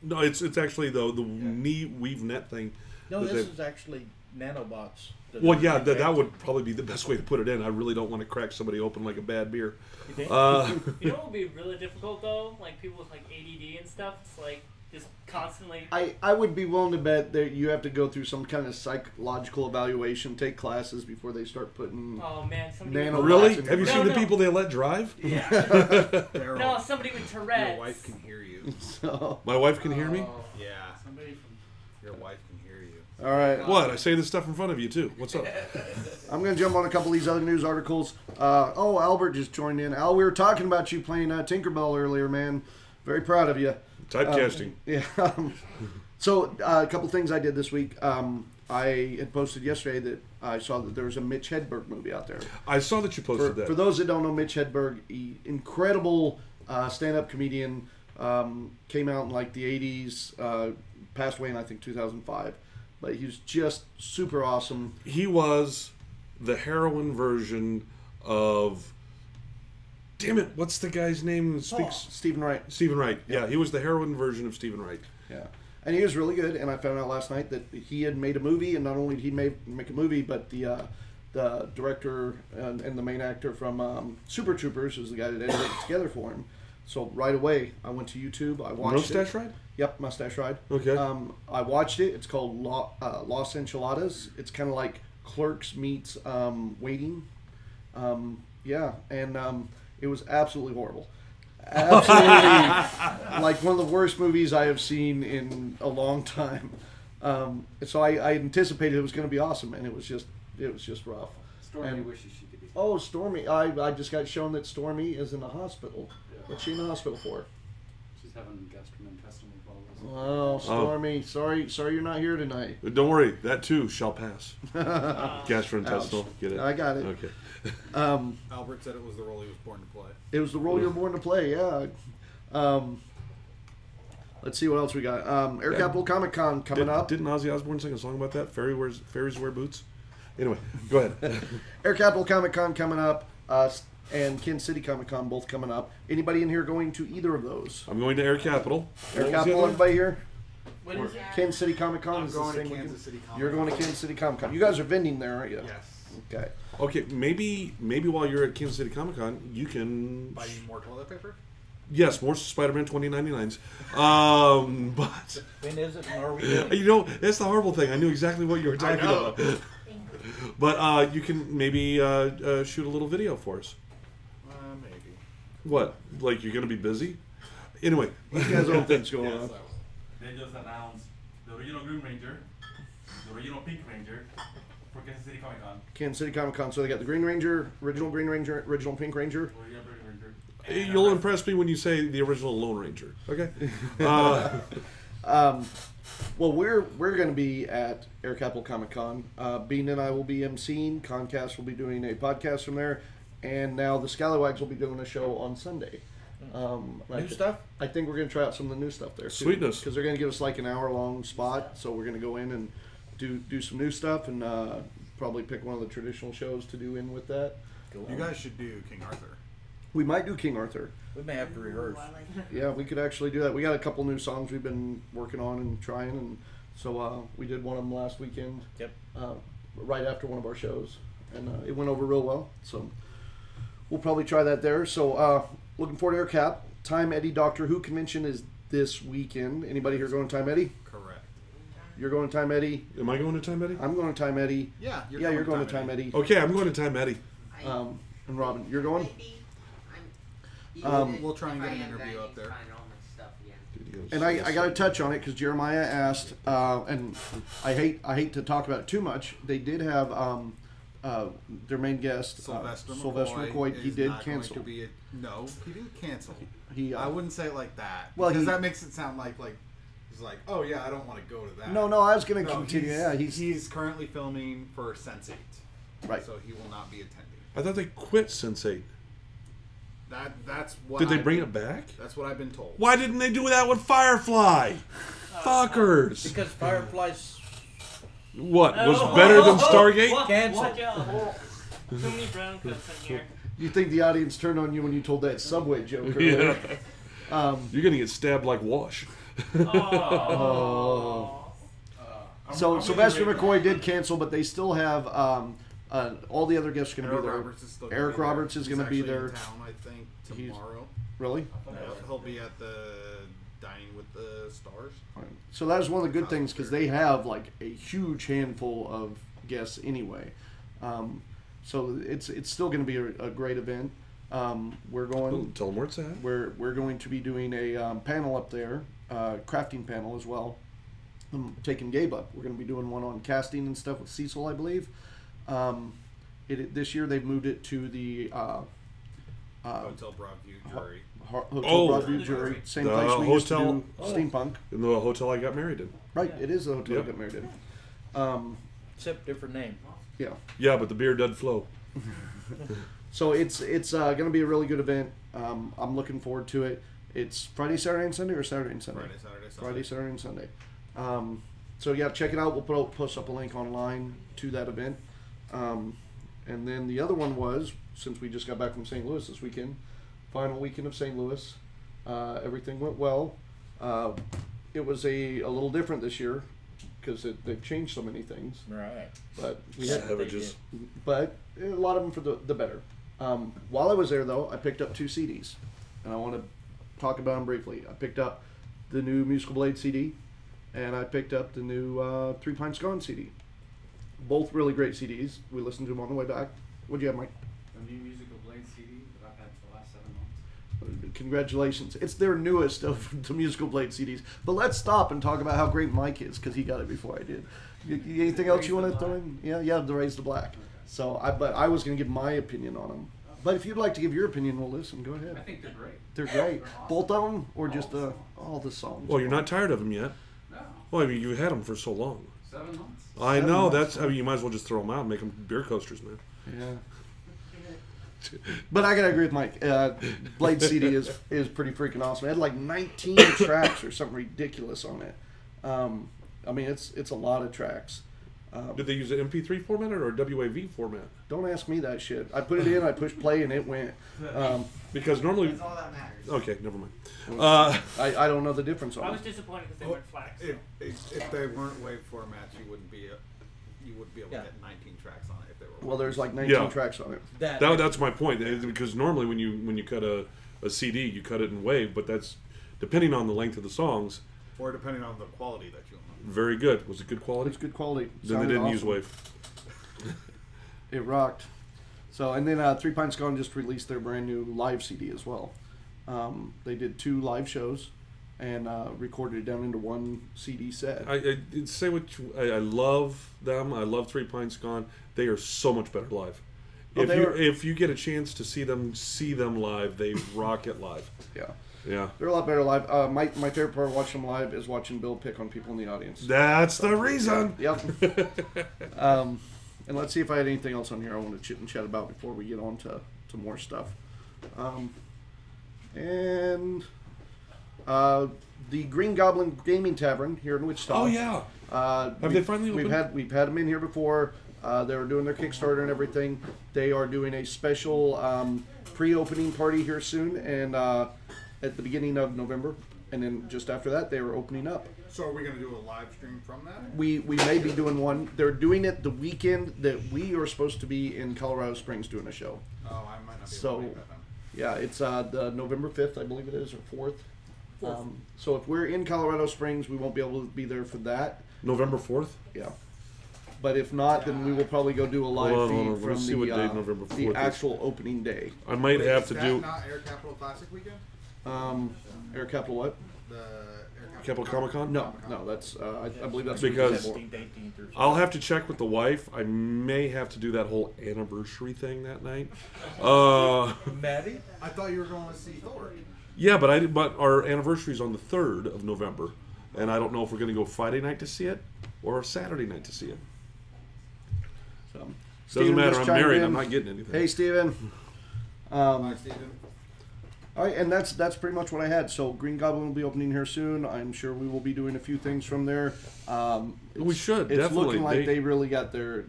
No, it's actually the knee weave net thing. No, that this is actually nanobots. Well, yeah, that would probably be the best way to put it in. I really don't want to crack somebody open like a bad beer. You think? You know what would be really difficult though? Like people with like ADD and stuff. It's like just constantly. I would be willing to bet that you have to go through some kind of psychological evaluation, take classes before they start putting. Oh man, Nano- Really? bots Have you in- seen No, the people they let drive? Daryl, No, somebody with Tourette's. your wife can hear you. So, My wife can hear me. Yeah, Somebody from your wife can hear you. all right. What? I say this stuff in front of you too. What's up? I'm going to jump on a couple of these other news articles. Albert just joined in. Al, we were talking about you playing Tinkerbell earlier, man. Very proud of you. Typecasting. Yeah. So, a couple things I did this week. I had posted yesterday that I saw that there was a Mitch Hedberg movie out there. I saw that you posted that. For those that don't know, Mitch Hedberg, incredible stand-up comedian, came out in like the 80s, passed away in I think 2005. But he was just super awesome. He was the heroin version of. Damn it! What's the guy's name that speaks? Stephen Wright. Stephen Wright. Yeah, he was the heroin version of Stephen Wright. Yeah. And he was really good, and I found out last night that he had made a movie, and not only did he make a movie, but the director and the main actor from Super Troopers was the guy that edited it together for him. So right away, I went to YouTube. I watched Mustache it. Ride? Yep, Mustache Ride. Okay. I watched it. It's called Los Enchiladas. It's kind of like Clerks meets Waiting. Yeah, and it was absolutely horrible. Absolutely, like one of the worst movies I have seen in a long time. So I anticipated it was going to be awesome, and it was just rough. Stormy And- wishes she could be. Oh, Stormy! I just got shown that Stormy is in the hospital. What's she in the hospital for? She's having gastrointestinal problems. Oh, Stormy! Sorry you're not here tonight. Don't worry, that too shall pass. Gastrointestinal, Ouch. get it? I got it. Okay. Albert said it was the role he was born to play. It was the role you were born to play. Yeah. Let's see what else we got. Air Capital Comic Con coming up. Didn't Ozzy Osbourne sing a song about that? Fairies wear boots. Anyway, go ahead. Air Capital Comic Con coming up, and Kansas City Comic Con both coming up. Anybody in here going to either of those? I'm going to Air Capital. Air What was the Capital, other one? everybody here? What is it? Kansas City Comic Con I'm is the going to same weekend? Kansas City Comic You're going to Kansas City Comic Con. You guys are vending there, aren't you? Yes. Okay. Okay, maybe while you're at Kansas City Comic Con, you can. Buy you more toilet paper? Yes, more Spider-Man 2099s. But When is it? And are we doing? you know, that's the horrible thing. I knew exactly what you were talking know. about. But you can maybe shoot a little video for us. Maybe. What? Like you're gonna be busy? Anyway, These guys have things going Yeah, on. so they just announced the original Green Ranger, the original Pink Ranger for Kansas City Comic Con, Kansas City Comic Con. So they got the Green Ranger, original Pink Ranger. original Green Ranger. and, you'll impress me when you say the original Lone Ranger. Okay. Well, we're going to be at Air Capital Comic Con. Bean and I will be emceeing. ConCast will be doing a podcast from there, and now the Scallywags will be doing a show on Sunday. New stuff? I think we're going to try out some of the new stuff there. too, Sweetness. because they're going to give us like an hour-long spot. So we're going to go in and do some new stuff, and probably pick one of the traditional shows to do in with that. You guys should do King Arthur. We might do King Arthur. We may have to rehearse. Yeah, we could actually do that. We got a couple new songs we've been working on and trying, and so we did one of them last weekend. Yep. Right after one of our shows. and it went over real well. So we'll probably try that there. So looking forward to Air Cap. Time Eddie Doctor Who convention is this weekend. Anybody here going to Time Eddie? Correct. You're going to Time Eddie. Am I going to Time Eddie? I'm going to Time Eddie. Yeah, you're going to Time Eddie. Okay, I'm going to Time Eddie. And Robin, you're going? We'll try and get an interview up there. And I got to touch on it because Jeremiah asked, and I hate to talk about it too much. They did have their main guest, Sylvester McCoy. He did cancel. No, he didn't cancel. I I wouldn't say it like that. Well, because that makes it sound like he's like, oh yeah, I don't want to go to that. No, I was going to continue. He's currently filming for Sense8, right? So he will not be attending. I thought they quit Sense8. That's what. Did they bring it back? That's what I've been told. Why didn't they do that with Firefly? Fuckers. Because Firefly's What was better than Stargate? canceled. Watch out. Too many brown coats in here. You think the audience turned on you when you told that Subway joke earlier? Yeah. You're gonna get stabbed like Wash. Oh. So Sylvester McCoy did cancel, but they still have all the other guests are going to be there. Eric Roberts is going to be there. In town, I think, tomorrow. Really? He'll be at the Dining with the Stars. So that is one of the good things because they have like a huge handful of guests anyway. So it's still going to be a great event. We're going. Tell them where it's at. We're going to be doing a panel up there, crafting panel as well. I'm taking Gabe up. We're going to be doing one on casting and stuff with Cecil, I believe. This year they've moved it to the Hotel Broadview Jury. Hotel Broadview Jury. Same place we used to do steampunk. In the hotel I got married in. Right, it is the hotel I got married in. Except different name. Yeah. Yeah, but the beer does flow. So it's going to be a really good event. I'm looking forward to it. It's Friday, Saturday, and Sunday, or Saturday and Sunday? Friday, Saturday, and Sunday. So yeah, check it out. We'll post up a link online to that event. And then the other one was, since we just got back from St. Louis this weekend, final weekend of St. Louis. Everything went well. It was a little different this year because they've changed so many things. Right. But we had Savages. But a lot of them for the better. While I was there, though, I picked up 2 CDs, and I want to talk about them briefly. I picked up the new Musical Blade CD, and I picked up the new 3 Pints Gone CD. Both really great CDs. We listened to them on the way back. What'd you have, Mike? The new Musical Blade CD that I've had for the last 7 months. Congratulations. It's their newest of the Musical Blade CDs. But let's stop and talk about how great Mike is, because he got it before I did. Anything else you want to throw in? Yeah, the Raise the Black. So, but I was going to give my opinion on them. But if you'd like to give your opinion, we'll listen. Go ahead. I think they're great. They're great. Awesome. Both of them, or just all the songs? Well, you're not tired of them yet. No. Well, I mean, you had them for so long. 7 months. I know. That's. I mean, you might as well just throw them out and make them beer coasters, man. Yeah. But I gotta agree with Mike. Blade CD is pretty freaking awesome. It had like 19 tracks or something ridiculous on it. I mean, it's a lot of tracks. Did they use an MP3 format or a WAV format? Don't ask me that shit. I put it in, I pushed play, and it went. Because normally. That's all that matters. Okay, never mind. I don't know the difference on I it. was disappointed because they weren't flags. If they weren't wave formats, you wouldn't be able to get 19 tracks on it if they were. Well, there's like 19 Yeah. tracks on it. That's my point. Because normally when you cut a CD, you cut it in wave, but that's depending on the length of the songs. Or depending on the quality that you want. Very good. Was it good quality? It's good quality. Then they Sounded didn't use awesome. wave. It rocked. So, and then 3 Pints Gone just released their brand new live CD as well. They did 2 live shows and recorded it down into 1 CD set. I say what I love them. I love 3 Pints Gone. They are so much better live. Oh, If you get a chance to see them live, they rock it live. Yeah. Yeah. They're a lot better live. My favorite part of watching them live is watching Bill pick on people in the audience. That's the reason. Yep. And let's see if I had anything else on here I want to chit and chat about before we get on to more stuff. The Green Goblin Gaming Tavern here in Wichita. Oh yeah. Have they finally opened? We've had them in here before. They were doing their Kickstarter and everything. They are doing a special pre-opening party here soon, and at the beginning of November. and then just after that, they were opening up. So are we going to do a live stream from that? We may be doing one. They're doing it the weekend that we are supposed to be in Colorado Springs doing a show. Oh, I might not be able So, to make that then. yeah, it's the November 5th, I believe it is, or 4th. So if we're in Colorado Springs, we won't be able to be there for that. November 4th? Yeah. But if not, then we will probably go do a live Hold on, feed let me from see what date November the 4th is. actual opening day. I might Wait, have is to that do not Air Capital Classic weekend? Air Capital what? The Air Capital Comic Con? No, that's I believe that's Because- December. 16th, 18th or I'll have to check with the wife. I may have to do that whole anniversary thing that night. Maddie? I thought you were going to see Thor. Yeah, but our anniversary is on the 3rd of November, and I don't know if we're going to go Friday night to see it or Saturday night to see it. So, Doesn't Steven matter. just I'm chimed married. in. I'm not getting anything. Hey, Steven. Bye, Steven. All right, and that's pretty much what I had. So Green Goblin will be opening here soon. I'm sure we will be doing a few things from there. We should, It's definitely. looking like they really got their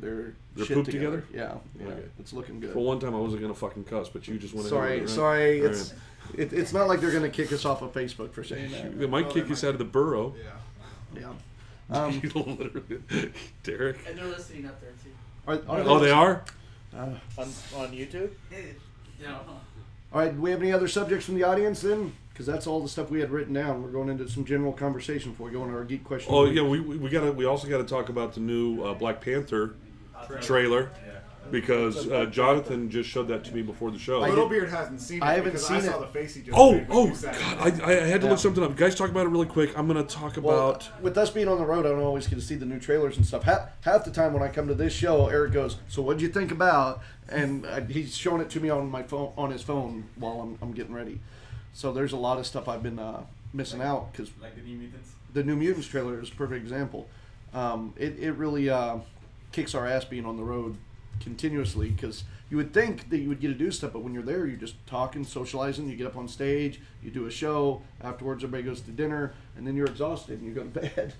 shit poop together. together? Yeah, Okay. it's looking good. For one time, I wasn't going to fucking cuss, but you just went Sorry, ahead with it, right? sorry. All It's it's not like they're gonna kick us off of Facebook for saying that. They might kick us out of the borough. Yeah. Yeah. You don't literally, Derek. And they're listening up there too. Oh, they are? On YouTube? No. All right. Do we have any other subjects from the audience then? Because that's all the stuff we had written down. We're going into some general conversation before we go into our geek question. Oh yeah, we also got to talk about the new Black Panther trailer because Jonathan just showed that to me before the show. Littlebeard hasn't seen it. I haven't because seen I saw it. the face he just Oh, made when you God! said it. I had to Yeah. look something up. Guys, talk about it really quick. I'm going to talk Well, about. with us being on the road, I don't always get to see the new trailers and stuff. Half the time when I come to this show, Eric goes, "So what'd you think about?" And he's showing it to me on my phone, on his phone, while I'm getting ready. So there's a lot of stuff I've been missing out because Like the New Mutants. the New Mutants trailer is a perfect example. It really kicks our ass being on the road continuously because you would think that you would get to do stuff, but when you're there, you're just talking, socializing. You get up on stage, you do a show. Afterwards, everybody goes to dinner, and then you're exhausted and you go to bed.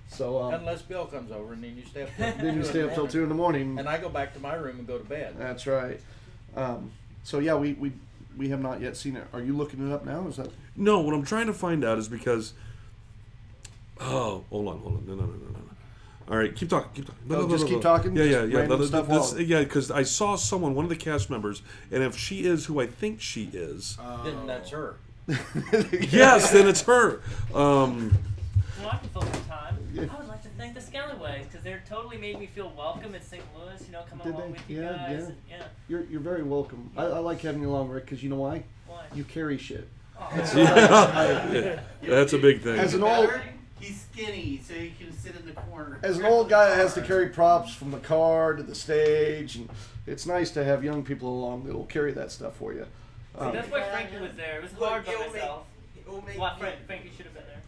So Unless Bill comes over and then you stay up then you stay up till 2 in the morning. And I go back to my room and go to bed. That's right. So yeah, we have not yet seen it. Are you looking it up now? Is that? No, what I'm trying to find out is because. Oh, hold on. No. All right, keep talking. Oh, just keep talking? Yeah. Just random stuff while- Yeah, because I saw someone, one of the cast members, and if she is who I think she is, Then that's her. yes, then it's her. Well, I can fill some time. I would like to thank the Scallywags because they're totally made me feel welcome in St. Louis. You know, coming Did along they? with you Yeah, guys. yeah. And, yeah. You're very welcome. I like having you along, Rick, because you know why? Why? You carry shit. Oh, Yeah, that's a big thing. As an old He's skinny, so he can sit in the corner. as an old guy that has to carry props from the car to the stage, and it's nice to have young people along that will carry that stuff for you. See, that's why Frankie was there. It was hard by myself. It will make Well, Frankie should have been there.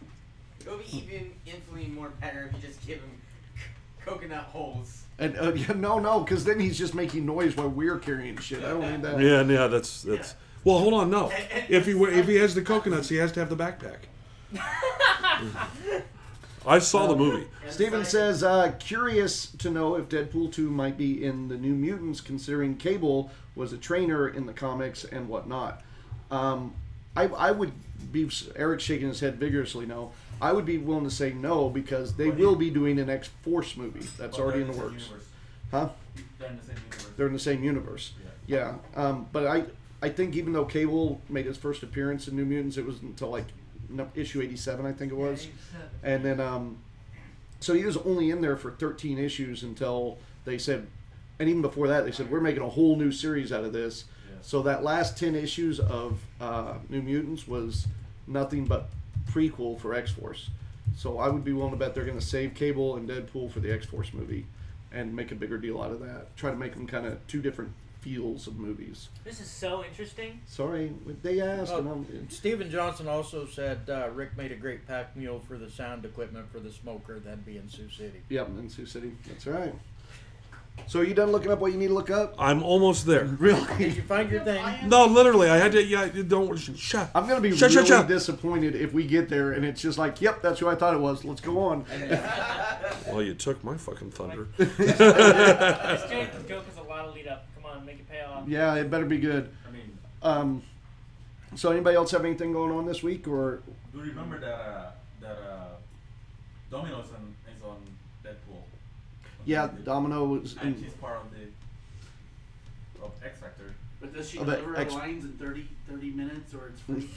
It'll be even infinitely more better if you just give him coconut holes. And yeah, no, because then he's just making noise while we're carrying shit. I don't need that. Yeah, that's. Well, hold on, no. If he has the coconuts, he has to have the backpack. I saw the movie. Steven says, curious to know if Deadpool 2 might be in the New Mutants, considering Cable was a trainer in the comics and whatnot. I would be, Eric's shaking his head vigorously no. I would be willing to say no because they will be doing an X-Force movie. That's already in the works. Huh? They're in the same universe. They're in the same universe. Yeah. But I think even though Cable made his first appearance in New Mutants, it was until like issue 87, I think it was. And then, so he was only in there for 13 issues until they said, and even before that, they said, we're making a whole new series out of this. Yeah. So that last 10 issues of New Mutants was nothing but prequel for X-Force. So I would be willing to bet they're going to save Cable and Deadpool for the X-Force movie and make a bigger deal out of that. Try to make them kind of two different feels of movies. This is so interesting. Sorry, they asked. And Steven Johnson also said Rick made a great pack mule for the sound equipment for the smoker. That'd be in Sioux City. Yep, in Sioux City. That's right. So are you done looking up what you need to look up? I'm almost there. Really? Did you find your thing? No, literally, I had to. Yeah, don't shut. I'm going to be really disappointed if we get there and it's just like, yep, that's who I thought it was. Let's go on. Well, you took my fucking thunder. This joke is a lot of lead up. Come on, make it pay off. Yeah, it better be good. I mean, So anybody else have anything going on this week, or? Do you remember that Domino's is on Deadpool? Yeah, Domino was. And she's part of X Factor. But does she Oh, but deliver her lines in 30 minutes, or it's free?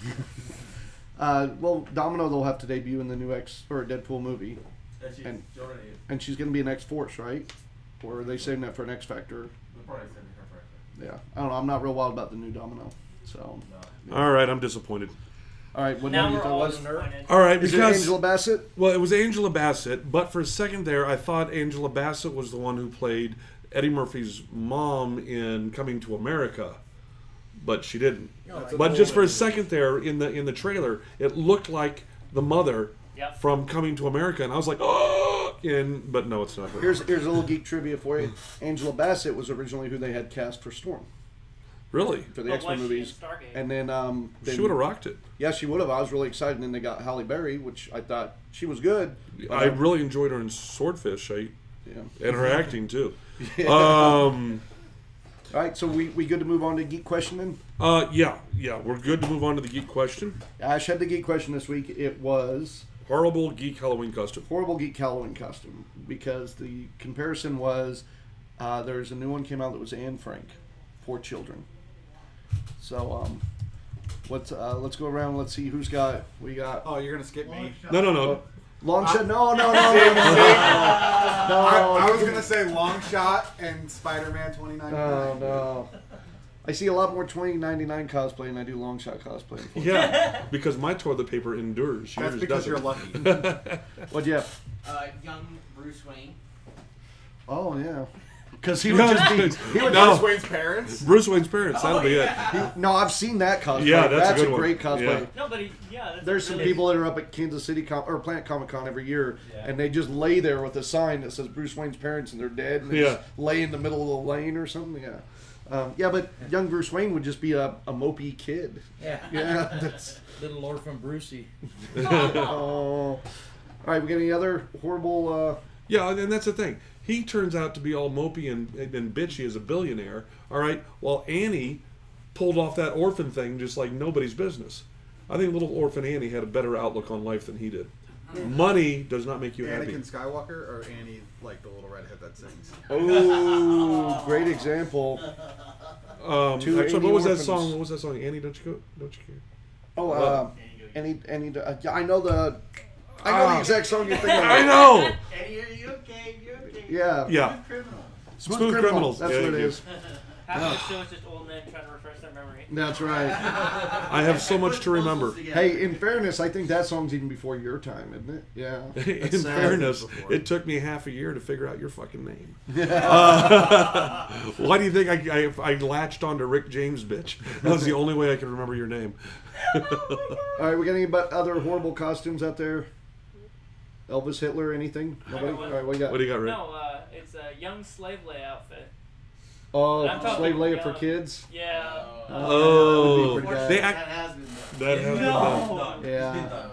Well, Domino they'll have to debut in the new Deadpool movie, She and already is. and she's going to be an X-Force, right? Or are they saving that for an X Factor? They're probably sending her for X Factor. Yeah, I don't know. I'm not real wild about the new Domino. So, No. All right, I'm disappointed. all right, what Now do you we're thought all was? disappointed. All right, Is it because Angela Bassett? well, it was Angela Bassett, but for a second there, I thought Angela Bassett was the one who played Eddie Murphy's mom in Coming to America, but she didn't. But just for a second there in the trailer, it looked like the mother Yep. from Coming to America, and I was like, oh, but no, it's not her. Here's a little geek trivia for you. Angela Bassett was originally who they had cast for Storm Really? for the But X-Men was she in movies, Stargate? and then She would have rocked it. Yeah, she would have. I was really excited, and then they got Halle Berry, which I thought she was good. but I really enjoyed her in Swordfish, yeah. and her acting too. All right, so we good to move on to geek questioning? Yeah, we're good to move on to the geek question. Ash had the geek question this week. It was Horrible geek Halloween costume. horrible geek Halloween costume, because the comparison was there's a new one came out that was Anne Frank for children. So let's go around. Let's see who's got. We got Oh, you're gonna skip me? No. long shot. No. No. I was gonna say Long Shot and Spider-Man 2099. Oh no. I see a lot more 2099 cosplay than I do long shot cosplay. Yeah, because my toilet paper endures. That's Yours because you're doesn't. lucky. What'd you have? Young Bruce Wayne. Oh yeah. Because he would just be. He would No. Bruce Wayne's parents. Bruce Wayne's parents. That'll be it. No, I've seen that cosplay. Yeah, that's a good one. great cosplay. Yeah. No, but that's There's some really, people that are up at Kansas City or Planet Comic Con every year, Yeah. and they just lay there with a sign that says Bruce Wayne's parents, and they're dead, and they Yeah. just lay in the middle of the lane or something. Yeah, yeah, but young Bruce Wayne would just be a mopey kid. Yeah. Yeah, that's. Little orphan Brucey. Oh. All right, we got any other horrible? Yeah, and that's the thing. He turns out to be all mopey and bitchy as a billionaire. All right, while Annie pulled off that orphan thing just like nobody's business. I think little orphan Annie had a better outlook on life than he did. Money does not make you happy. Anakin Skywalker or Annie, like the little redhead that sings? Oh, great example. Two Actually, Annie what was that orphans. song? What was that song? Annie, don't you care? Oh, yeah, I know the exact song you're thinking of. I know. Eddie, are you okay? You okay? Yeah. Yeah. Criminal. Smooth Criminals. That's Yeah, what it you. is. half the show is just old men trying to refresh their memory. That's right. I have so much to remember. Hey, in fairness, I think that song's even before your time, isn't it? Yeah. In That's sad. fairness, it took me half a year to figure out your fucking name. Why do you think I latched onto Rick James, bitch? That was the only way I could remember your name. All right, we got any other horrible costumes out there? Elvis, Hitler, anything? Nobody? All right, what do you got? What do you got, Rick? No, it's a young slave lay outfit. Oh, I'm talking Slave Leia young. for kids? Yeah. Oh, that would be pretty they bad. act. That has been done. That has been done. Yeah.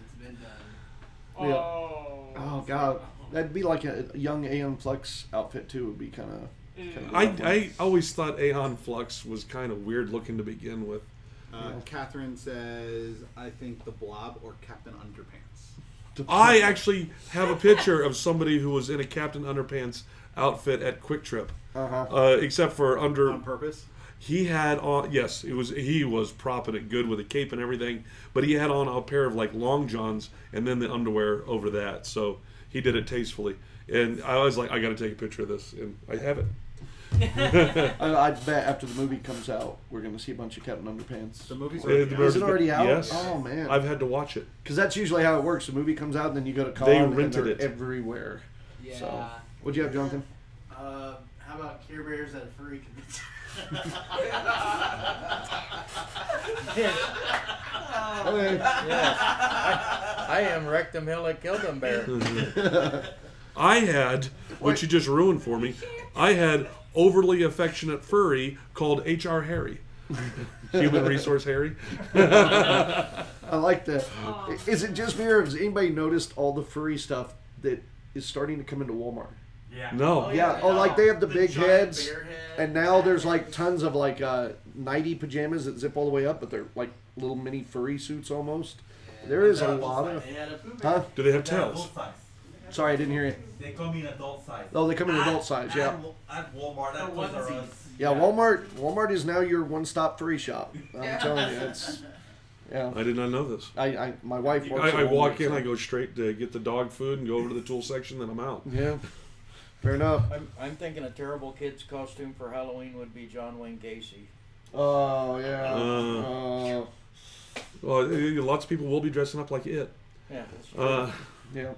It's been done. Yeah. Oh. Oh, God. That'd be like a young Aeon Flux outfit, too. Would be kind of... I always thought Aeon Flux was kind of weird looking to begin with. Catherine says, I think the Blob or Captain Underpants. I actually have a picture of somebody who was in a Captain Underpants outfit at Quick Trip. Except for under... On purpose? He had on, yes, he was propping it good with a cape and everything, but he had on a pair of like long johns and then the underwear over that. So he did it tastefully. And I was like, I got to take a picture of this, and I have it. I bet after the movie comes out, we're going to see a bunch of Captain Underpants. The movie's Is it already out? Yes. Oh, man. I've had to watch it. Because that's usually how it works. The movie comes out, and then you go to con, They and rented they're it. everywhere. Yeah. So, what'd you have, Jonathan? How about Care Bears at a furry convention? I am Rectum Hill that killed them bear. I had, which you just ruined for me, I had overly affectionate furry called H.R. Harry. Human Resource Harry. I like that. Is it just me, or has anybody noticed all the furry stuff that is starting to come into Walmart? Yeah. No. Yeah. Oh, like they have the big giant heads, bear head. and now there's like tons of like nighty pajamas that zip all the way up, but they're like little mini furry suits almost. There is a lot of. They had a poop Huh? Do they have They're tails? adult size. Sorry, I didn't hear you. They come in adult size. Oh, they come in adult size. Yeah. At Walmart, at Or Toys R onesies. Us. Yeah. Walmart is now your one-stop furry shop. I'm telling you, it's. Yeah. I did not know this. My wife works. I at walk Walmart, in, so- I go straight to get the dog food and go over to the tool section, then I'm out. Yeah. Fair enough. I'm thinking a terrible kid's costume for Halloween would be John Wayne Gacy. Oh yeah. Well, lots of people will be dressing up like it. Yeah. That's true. Yeah.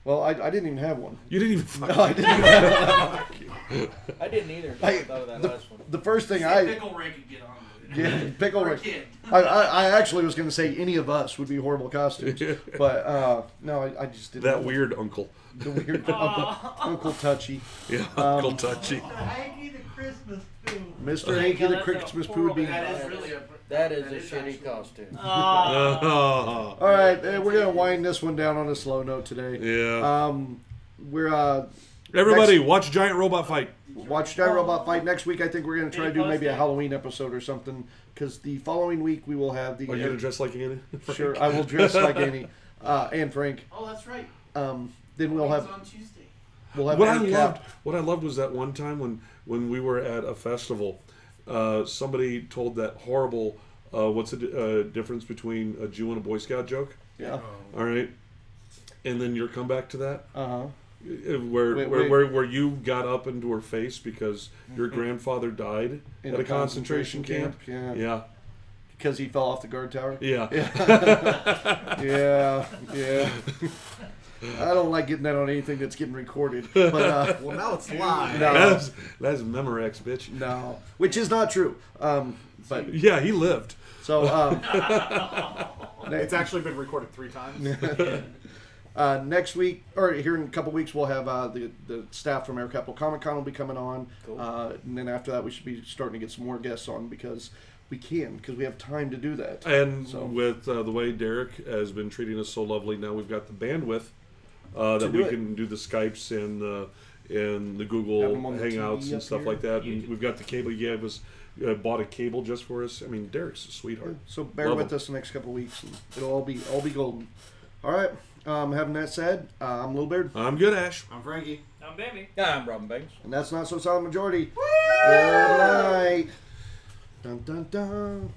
Well, I didn't even have one. You didn't even. No, I didn't even have I didn't either. So I thought of that last one. the first thing Pickle Ray could get on with it. Yeah, Pickle For a Ray. kid. I actually was going to say any of us would be horrible costumes, but no, I just didn't. That have one. weird uncle. The weird Uncle Touchy. Yeah, Uncle Touchy. Mr. Hanky the Christmas Poo. Mr. Hanky the Christmas Poo would be. That is really a. That is a actually- shitty costume. Oh. All right, we're going to wind this one down on a slow note today. Yeah. We're Everybody, watch Giant Robot Fight. watch Giant Robot Fight next week. I think we're going to try to do maybe a Halloween episode or something, because the following week we will have the. Are you gonna dress like Annie? Sure, I will dress like Annie and Frank. Oh, that's right. Then we'll It's have on Tuesday. What I loved was that one time when we were at a festival, somebody told that horrible what's the difference between a Jew and a Boy Scout joke. Yeah. All right, and then your comeback to that, Wait. where you got up into her face because your grandfather died In at a a concentration camp. Yeah. Yeah, Because he fell off the guard tower. yeah. Yeah. I don't like getting that on anything that's getting recorded. But Well, now it's live. No. That's Memorex, bitch. no, which is not true. But Yeah, he lived. so It's actually been recorded 3 times. next week, or here in a couple weeks, we'll have the staff from Air Capital Comic Con will be coming on. Cool. And then after that, we should be starting to get some more guests on because we have time to do that. And So- with the way Derek has been treating us so lovely, now we've got the bandwidth that do we it. can do the Skypes and the Have Google them on the Hangouts TV and up stuff here. like that. And we've got the cable. He gave us bought a cable just for us. I mean, Derek's a sweetheart. So bear Love with him. us the next couple weeks, and it'll all be golden. All right. Having that said, I'm Little Beard, I'm good, Ash. I'm Frankie. I'm baby. I'm Robin Banks. and that's Not So Solid Majority. Good night. Dun dun dun.